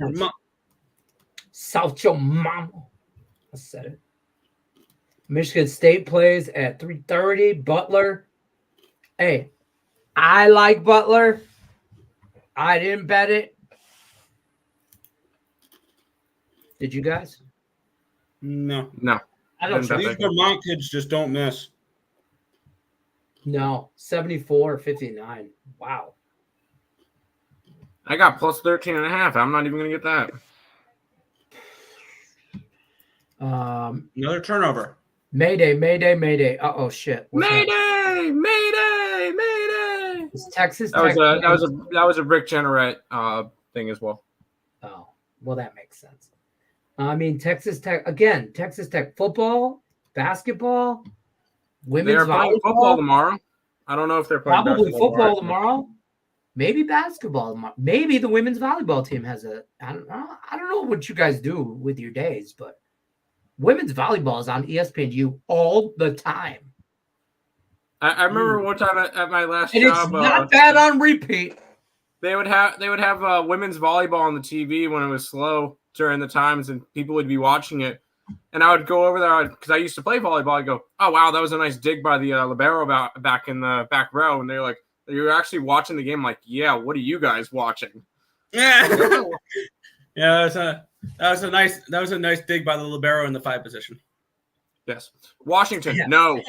Speaker 1: your mama. I said it. Michigan State plays at 3:30. Butler. Hey, I like Butler. I didn't bet it. Did you guys?
Speaker 3: No.
Speaker 1: I don't trust
Speaker 3: these Vermont kids just don't miss.
Speaker 1: No, 74-59. Wow.
Speaker 2: I got +13.5. I'm not even going to get that.
Speaker 3: Another turnover.
Speaker 1: Mayday. Uh-oh, shit.
Speaker 2: Mayday.
Speaker 1: Is Texas
Speaker 2: Tech? That was a Rick Jenneret thing as well.
Speaker 1: Oh, well, that makes sense. I mean, Texas Tech football, basketball, women's
Speaker 2: They're playing football tomorrow. I don't know if they're playing
Speaker 1: probably football tomorrow. Maybe basketball. Maybe the women's volleyball team has a. I don't know what you guys do with your days, but women's volleyball is on ESPNU all the time.
Speaker 2: I remember one time at my last
Speaker 1: and
Speaker 2: job.
Speaker 1: It's not bad on repeat.
Speaker 2: They would have women's volleyball on the TV when it was slow during the times, and people would be watching it. And I would go over there because I used to play volleyball. I'd go, "Oh wow, that was a nice dig by the libero back in the back row." And they're like, "You're actually watching the game?" I'm like, yeah. What are you guys watching?
Speaker 3: Yeah, that was a nice dig by the libero in the 5 position.
Speaker 2: Yes. Washington.
Speaker 1: Yeah.
Speaker 2: No.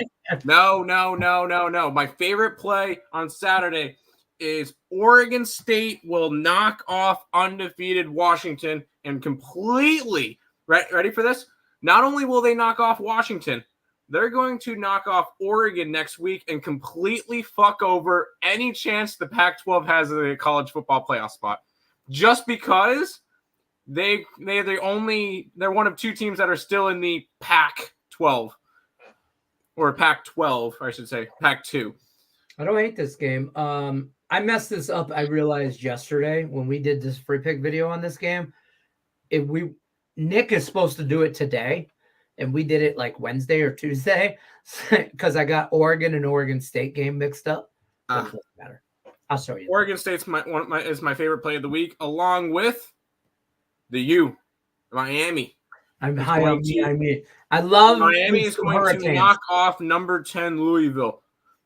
Speaker 2: My favorite play on Saturday is Oregon State will knock off undefeated Washington and completely ready for this? Not only will they knock off Washington, they're going to knock off Oregon next week and completely fuck over any chance the Pac-12 has of a college football playoff spot. Just because they're one of 2 teams that are still in the Pac-12 or Pac-12, I should say, Pac-2.
Speaker 1: I don't hate this game. I messed this up. I realized yesterday when we did this free pick video on this game, Nick is supposed to do it today, and we did it like Wednesday or Tuesday because I got Oregon and Oregon State game mixed up. It doesn't matter. I'll show you.
Speaker 2: Oregon State's is my favorite play of the week, along with the Miami.
Speaker 1: I'm high on Miami. I love
Speaker 2: Miami is going to knock off number 10 Louisville.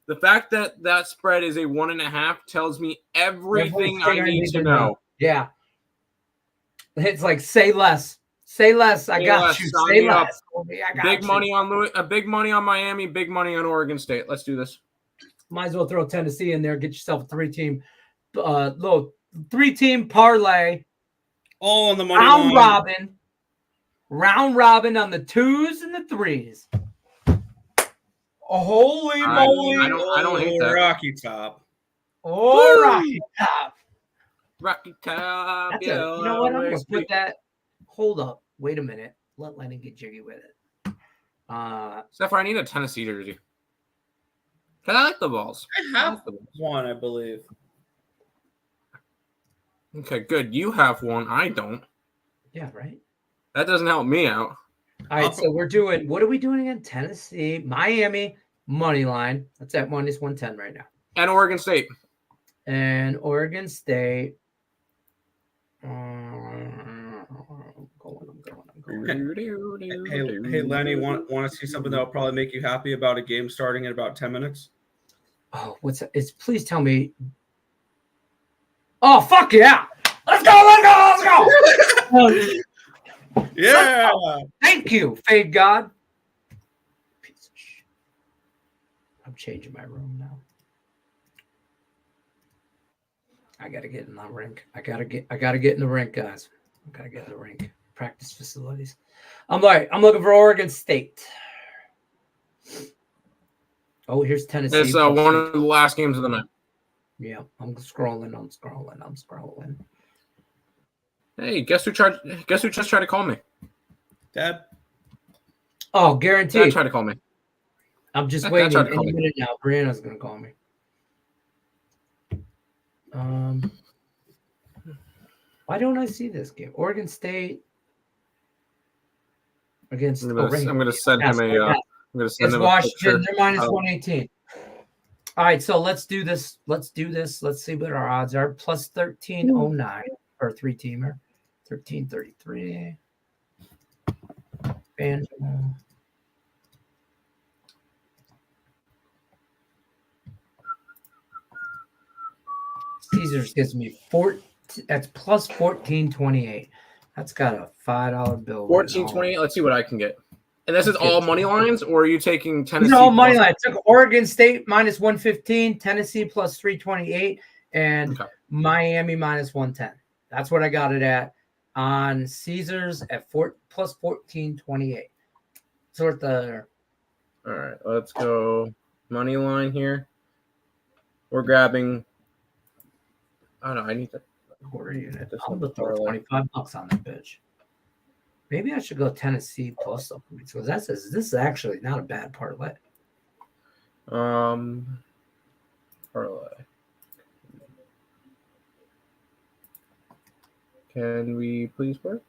Speaker 2: The fact that spread is a 1.5 tells me everything I need to know.
Speaker 1: Yeah. It's like say less. Say less. I got you. Say less.
Speaker 2: Big money on Miami, big money on Oregon State. Let's do this.
Speaker 1: Might as well throw Tennessee in there. Get yourself a 3-team little 3-team parlay.
Speaker 3: All on the money line.
Speaker 1: Round robin on the 2s and the 3s. Holy moly.
Speaker 2: I don't hate that.
Speaker 3: Rocky Top.
Speaker 1: Oh, Rocky Top.
Speaker 2: Rocky Top.
Speaker 1: You know what? I'm going to put that. Hold up. Wait a minute. Let Lenny get jiggy with it.
Speaker 2: Steph, I need a Tennessee jersey. Because I like the balls.
Speaker 3: I have one, I believe.
Speaker 2: Okay, good. You have one. I don't.
Speaker 1: Yeah, right.
Speaker 2: That doesn't help me out.
Speaker 1: All right, so we're doing, what are we doing again? Tennessee, Miami, money line. That's at -110 right now.
Speaker 2: And Oregon State.
Speaker 1: And Oregon State. I'm going.
Speaker 3: Hey, Lenny, want to see something that will probably make you happy about a game starting in about 10 minutes?
Speaker 1: Oh, what's that? Please tell me. Oh, fuck yeah. Let's go.
Speaker 3: Yeah.
Speaker 1: Thank you, Fade God. Piece of shit. I'm changing my room now. I gotta get in the rink. I gotta get in the rink, guys. I gotta get in the rink. Practice facilities. I'm looking for Oregon State. Oh, here's Tennessee.
Speaker 2: It's one of the last games of the night.
Speaker 1: Yeah, I'm scrolling.
Speaker 2: Hey, guess who just tried to call me?
Speaker 3: Dad.
Speaker 1: Oh, guaranteed.
Speaker 2: Dad tried to call me.
Speaker 1: I'm just waiting. Any minute now, Brianna's gonna call me. Why don't I see this game? Oregon State against.
Speaker 2: I'm gonna send him a. I'm gonna send him
Speaker 1: Washington. They're -118. All right, so let's do this. Let's see what our odds are. Plus 1309 for a 3-teamer. 1333. FanDuel. Caesars gives me that's plus 1428. That's got a $5 bill.
Speaker 2: 1428. Let's see what I can get. And this is all money lines, or are you taking Tennessee?
Speaker 1: No, money lines. Took Oregon State -115, Tennessee plus 328, and Miami -110. That's what I got it at on Caesars at plus 1428. Sort the.
Speaker 2: All right, let's go money line here. We're grabbing. Oh no, I need to.
Speaker 1: Quarter unit. I'm gonna throw $25 on that bitch. Maybe I should go Tennessee plus something because this is actually not a bad parlay.
Speaker 2: Parlay. Can we please work?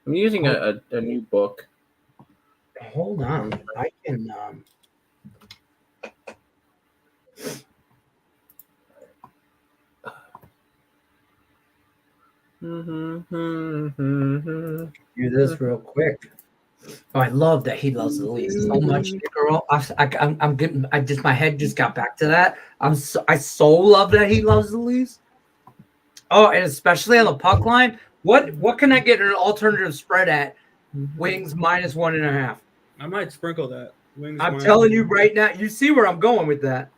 Speaker 2: I'm using a new book.
Speaker 1: Hold on. I can. Do this real quick. Oh, I love that he loves the Leafs so much, girl. I'm getting. My head just got back to that. I so love that he loves the Leafs. Oh, and especially on the puck line. What can I get an alternative spread at? Wings -1.5.
Speaker 3: I might sprinkle that. Wings
Speaker 1: I'm telling you right now. You see where I'm going with that.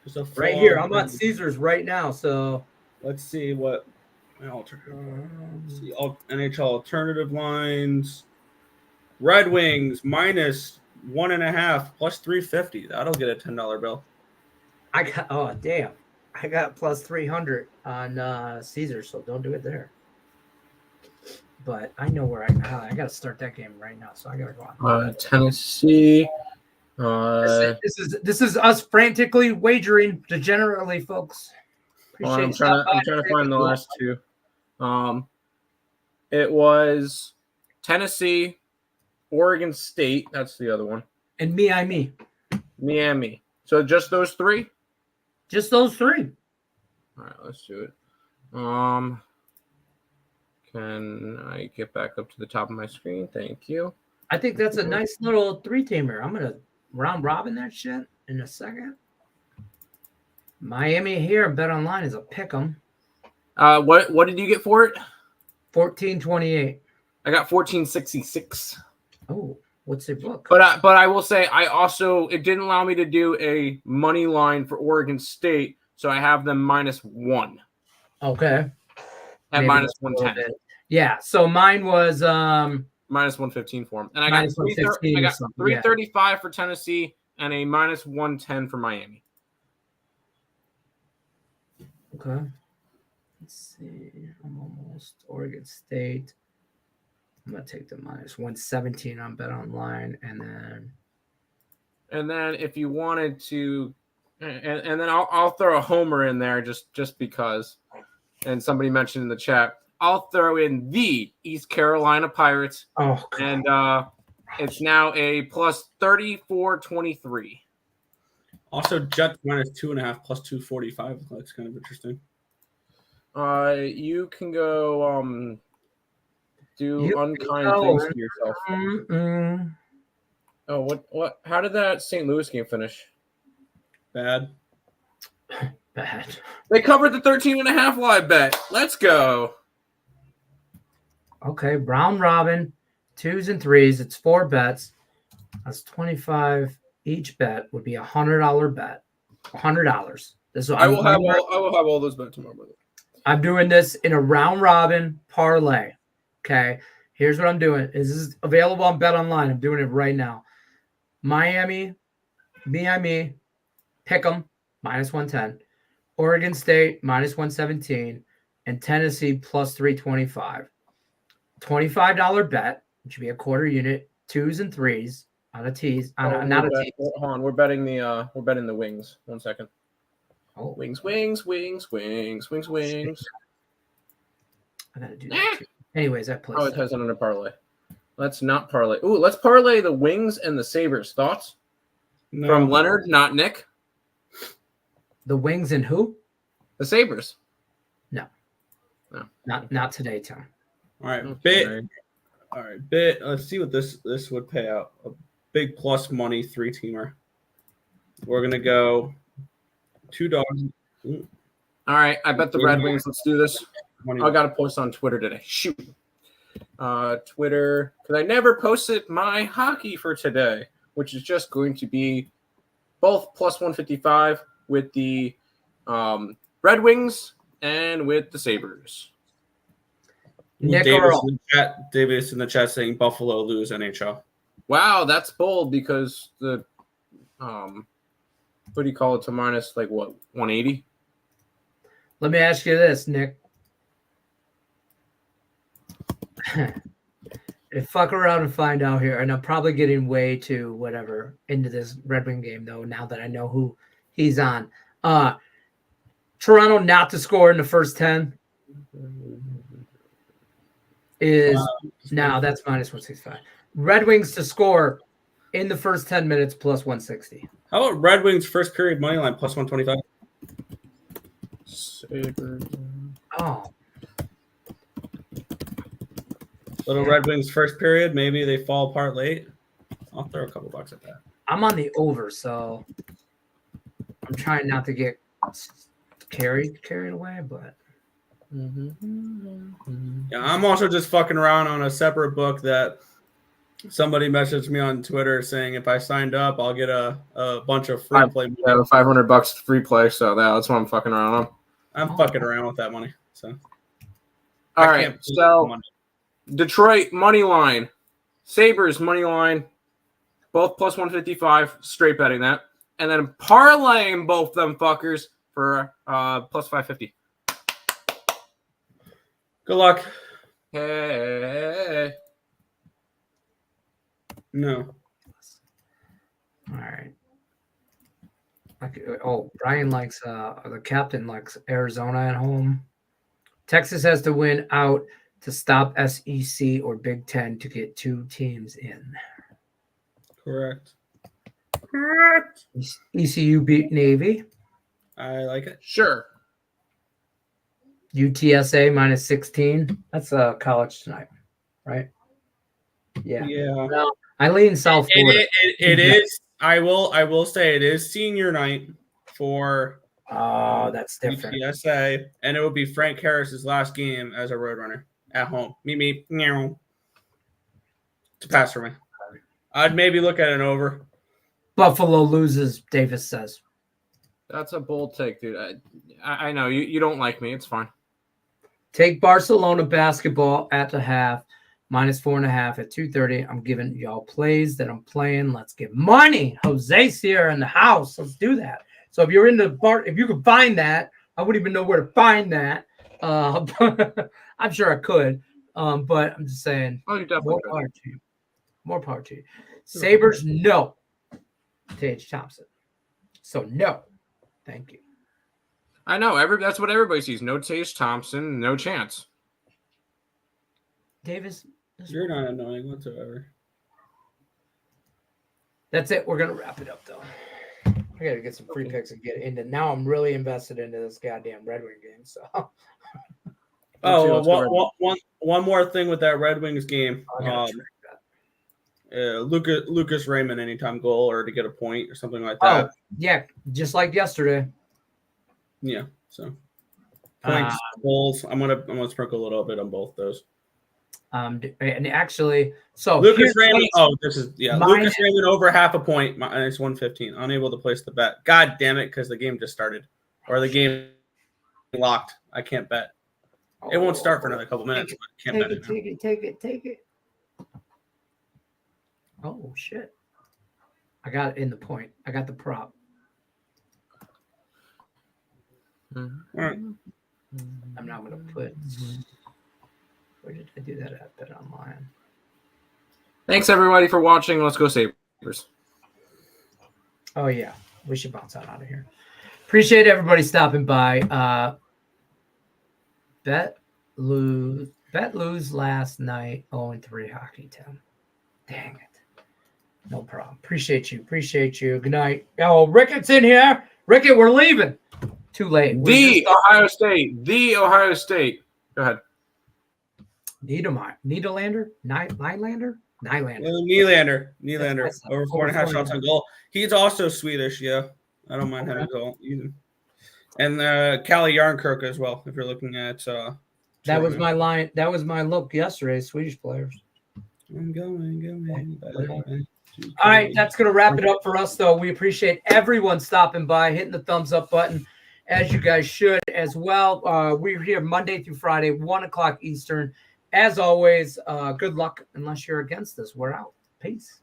Speaker 3: Just a
Speaker 1: Right here. I'm on Caesars right now. So
Speaker 3: let's see what NHL alternative lines. Red Wings -1.5 plus 350. That'll get a $10 bill.
Speaker 1: I got plus 300 on Caesars, so don't do it there. But I know where I got to start that game right now, so I got to go on.
Speaker 2: Tennessee.
Speaker 1: This is us frantically wagering degenerately, folks.
Speaker 2: I'm trying to find the last two. It was Tennessee, Oregon State. That's the other one.
Speaker 1: And Miami.
Speaker 2: So just those three?
Speaker 1: Just those three.
Speaker 2: All right, let's do it. Can I get back up to the top of my screen? Thank you.
Speaker 1: I think that's a nice little three-teamer. I'm going to round robin that shit in a second. Miami here, Bet Online is a pick 'em.
Speaker 2: What did you get for it?
Speaker 1: 14.28.
Speaker 2: I got 14.66.
Speaker 1: Oh, what's your book?
Speaker 2: But I will say it didn't allow me to do a money line for Oregon State, so I have them -1.
Speaker 1: Okay.
Speaker 2: At -110.
Speaker 1: Yeah. So mine was
Speaker 2: -115 for them, and I got 335 for Tennessee and a -110 for Miami.
Speaker 1: Okay. Let's see. I'm almost Oregon State. I'm gonna take the -117 on Bet Online, and then
Speaker 2: if you wanted to, and then I'll throw a homer in there just because. And somebody mentioned in the chat, I'll throw in the East Carolina Pirates.
Speaker 1: Oh, God.
Speaker 2: And it's now a plus 34.23.
Speaker 3: Also, Jets -2.5 plus 245. That's kind of interesting.
Speaker 2: You can go do unkind things to yourself. Oh, what? How did that St. Louis game finish?
Speaker 3: Bad.
Speaker 2: They covered the 13.5 live bet. Let's go.
Speaker 1: Okay, round robin, 2s and 3s. It's 4 bets. That's 25 each bet. Would be $100 bet. $100.
Speaker 2: I will have all those bets tomorrow.
Speaker 1: I'm doing this in a round robin parlay. Okay, here's what I'm doing. This is available on Bet Online. I'm doing it right now. Miami, pick 'em -110. Oregon State -117, and Tennessee plus 325. $25 bet, which would be a quarter unit, 2s and 3s on a tease. Not a tease.
Speaker 2: Hold on, we're betting the wings. 1 second.
Speaker 1: Oh,
Speaker 2: wings. I
Speaker 1: gotta do that too. Anyways, I play.
Speaker 2: Oh, it has it under parlay. Let's not parlay. Ooh, let's parlay the Wings and the Sabres. Thoughts? No. From Leonard, not Nick.
Speaker 1: The Wings and who?
Speaker 2: The Sabres.
Speaker 1: No. Not today, Tom.
Speaker 3: All right, bit. All right, bit. Let's see what this would pay out. A big plus money 3-teamer. We're gonna go $2. Ooh.
Speaker 2: All right, I bet the Red Wings. Let's do this. I got to post on Twitter today. Shoot. Twitter, because I never posted my hockey for today, which is just going to be both plus 155 with the Red Wings and with the Sabres.
Speaker 3: Davis in the chat saying Buffalo lose NHL.
Speaker 2: Wow, that's bold because the what do you call it to minus like what 180?
Speaker 1: Let me ask you this, Nick. If fuck around and find out here, and I'm probably getting way too whatever into this Red Wing game though. Now that I know who he's on, Toronto not to score in the first 10. is now that's minus 165. Red Wings to score in the first 10 minutes plus 160.
Speaker 3: How about Red Wings first period money line plus 125?
Speaker 1: Oh,
Speaker 3: Little Red Wings first period. Maybe they fall apart late. I'll throw a couple bucks at that.
Speaker 1: I'm on the over, so I'm trying not to get carried away, but
Speaker 3: Yeah, I'm also just fucking around on a separate book that somebody messaged me on Twitter saying if I signed up, I'll get a bunch of free play.
Speaker 2: Yeah, $500 free play. So that's what I'm fucking around on.
Speaker 3: I'm fucking around with that money. So
Speaker 2: all right. So Detroit money line, Sabres money line, both plus 155. Straight betting that, and then parlaying both them fuckers for plus 550.
Speaker 3: Good luck.
Speaker 2: Hey.
Speaker 3: No.
Speaker 1: all right. Oh, Brian likes the captain likes Arizona at home. Texas has to win out to stop SEC or Big Ten to get 2 teams in.
Speaker 3: Correct.
Speaker 1: ECU beat Navy.
Speaker 3: I like it.
Speaker 2: Sure.
Speaker 1: UTSA minus 16. That's college tonight, right? Yeah.
Speaker 3: Yeah.
Speaker 1: Well, I lean South Florida.
Speaker 3: It is. I will say it is senior night for
Speaker 1: Oh, that's different.
Speaker 3: UTSA, and it will be Frank Harris's last game as a Roadrunner at home. Me, meow. To pass for me. I'd maybe look at an over.
Speaker 1: Buffalo loses, Davis says.
Speaker 2: That's a bold take, dude. I know you don't like me. It's fine.
Speaker 1: Take Barcelona basketball at the half, minus 4.5 at 2:30. I'm giving y'all plays that I'm playing. Let's get money. Jose's here in the house. Let's do that. So if you're in the bar, if you could find that, I wouldn't even know where to find that. I'm sure I could, but I'm just saying.
Speaker 2: Oh, you definitely
Speaker 1: more power to you. More power to you. Sabres, no. Tage Thompson. So no. Thank you.
Speaker 2: I know. That's what everybody sees. No Tage Thompson, no chance.
Speaker 1: Davis.
Speaker 3: You're not annoying whatsoever.
Speaker 1: That's it. We're gonna wrap it up though. I gotta get some free picks and get into. Now I'm really invested into this goddamn Red Wing game. So.
Speaker 3: One more thing with that Red Wings game. Lucas Raymond anytime goal or to get a point or something like that.
Speaker 1: Oh, yeah, just like yesterday.
Speaker 3: Yeah, so points, goals. I'm gonna sprinkle a little bit on both those.
Speaker 1: And actually, so
Speaker 3: Lucas Raymond. Lucas Raymond over half a point. Minus 115. Unable to place the bet. God damn it, because the game just started or the game locked. I can't bet. It won't start for another couple minutes.
Speaker 1: Take it. Oh shit! I got it in the point. I got the prop.
Speaker 3: All right.
Speaker 1: I'm not gonna put. Where did I do that at? Bet online.
Speaker 2: Thanks everybody for watching. Let's go Sabres.
Speaker 1: Oh yeah, we should bounce out of here. Appreciate everybody stopping by. Bet lose last night. 0-3 hockey team. Dang it. No problem. Appreciate you. Good night. Oh, Ricketts in here. Rickett, we're leaving. Too late.
Speaker 2: The Ohio State. Go ahead.
Speaker 1: Nylander? Nylander.
Speaker 3: Nylander. Over 4.5 shots on goal. He's also Swedish, yeah. I don't mind having goal either. And Kalle Järnkrok as well, if you're looking at
Speaker 1: that was my line. That was my look yesterday, Swedish players.
Speaker 3: I'm going.
Speaker 1: All right, that's going to wrap it up for us, though. We appreciate everyone stopping by, hitting the thumbs up button, as you guys should as well. We're here Monday through Friday, 1 o'clock Eastern. As always, good luck unless you're against us. We're out. Peace.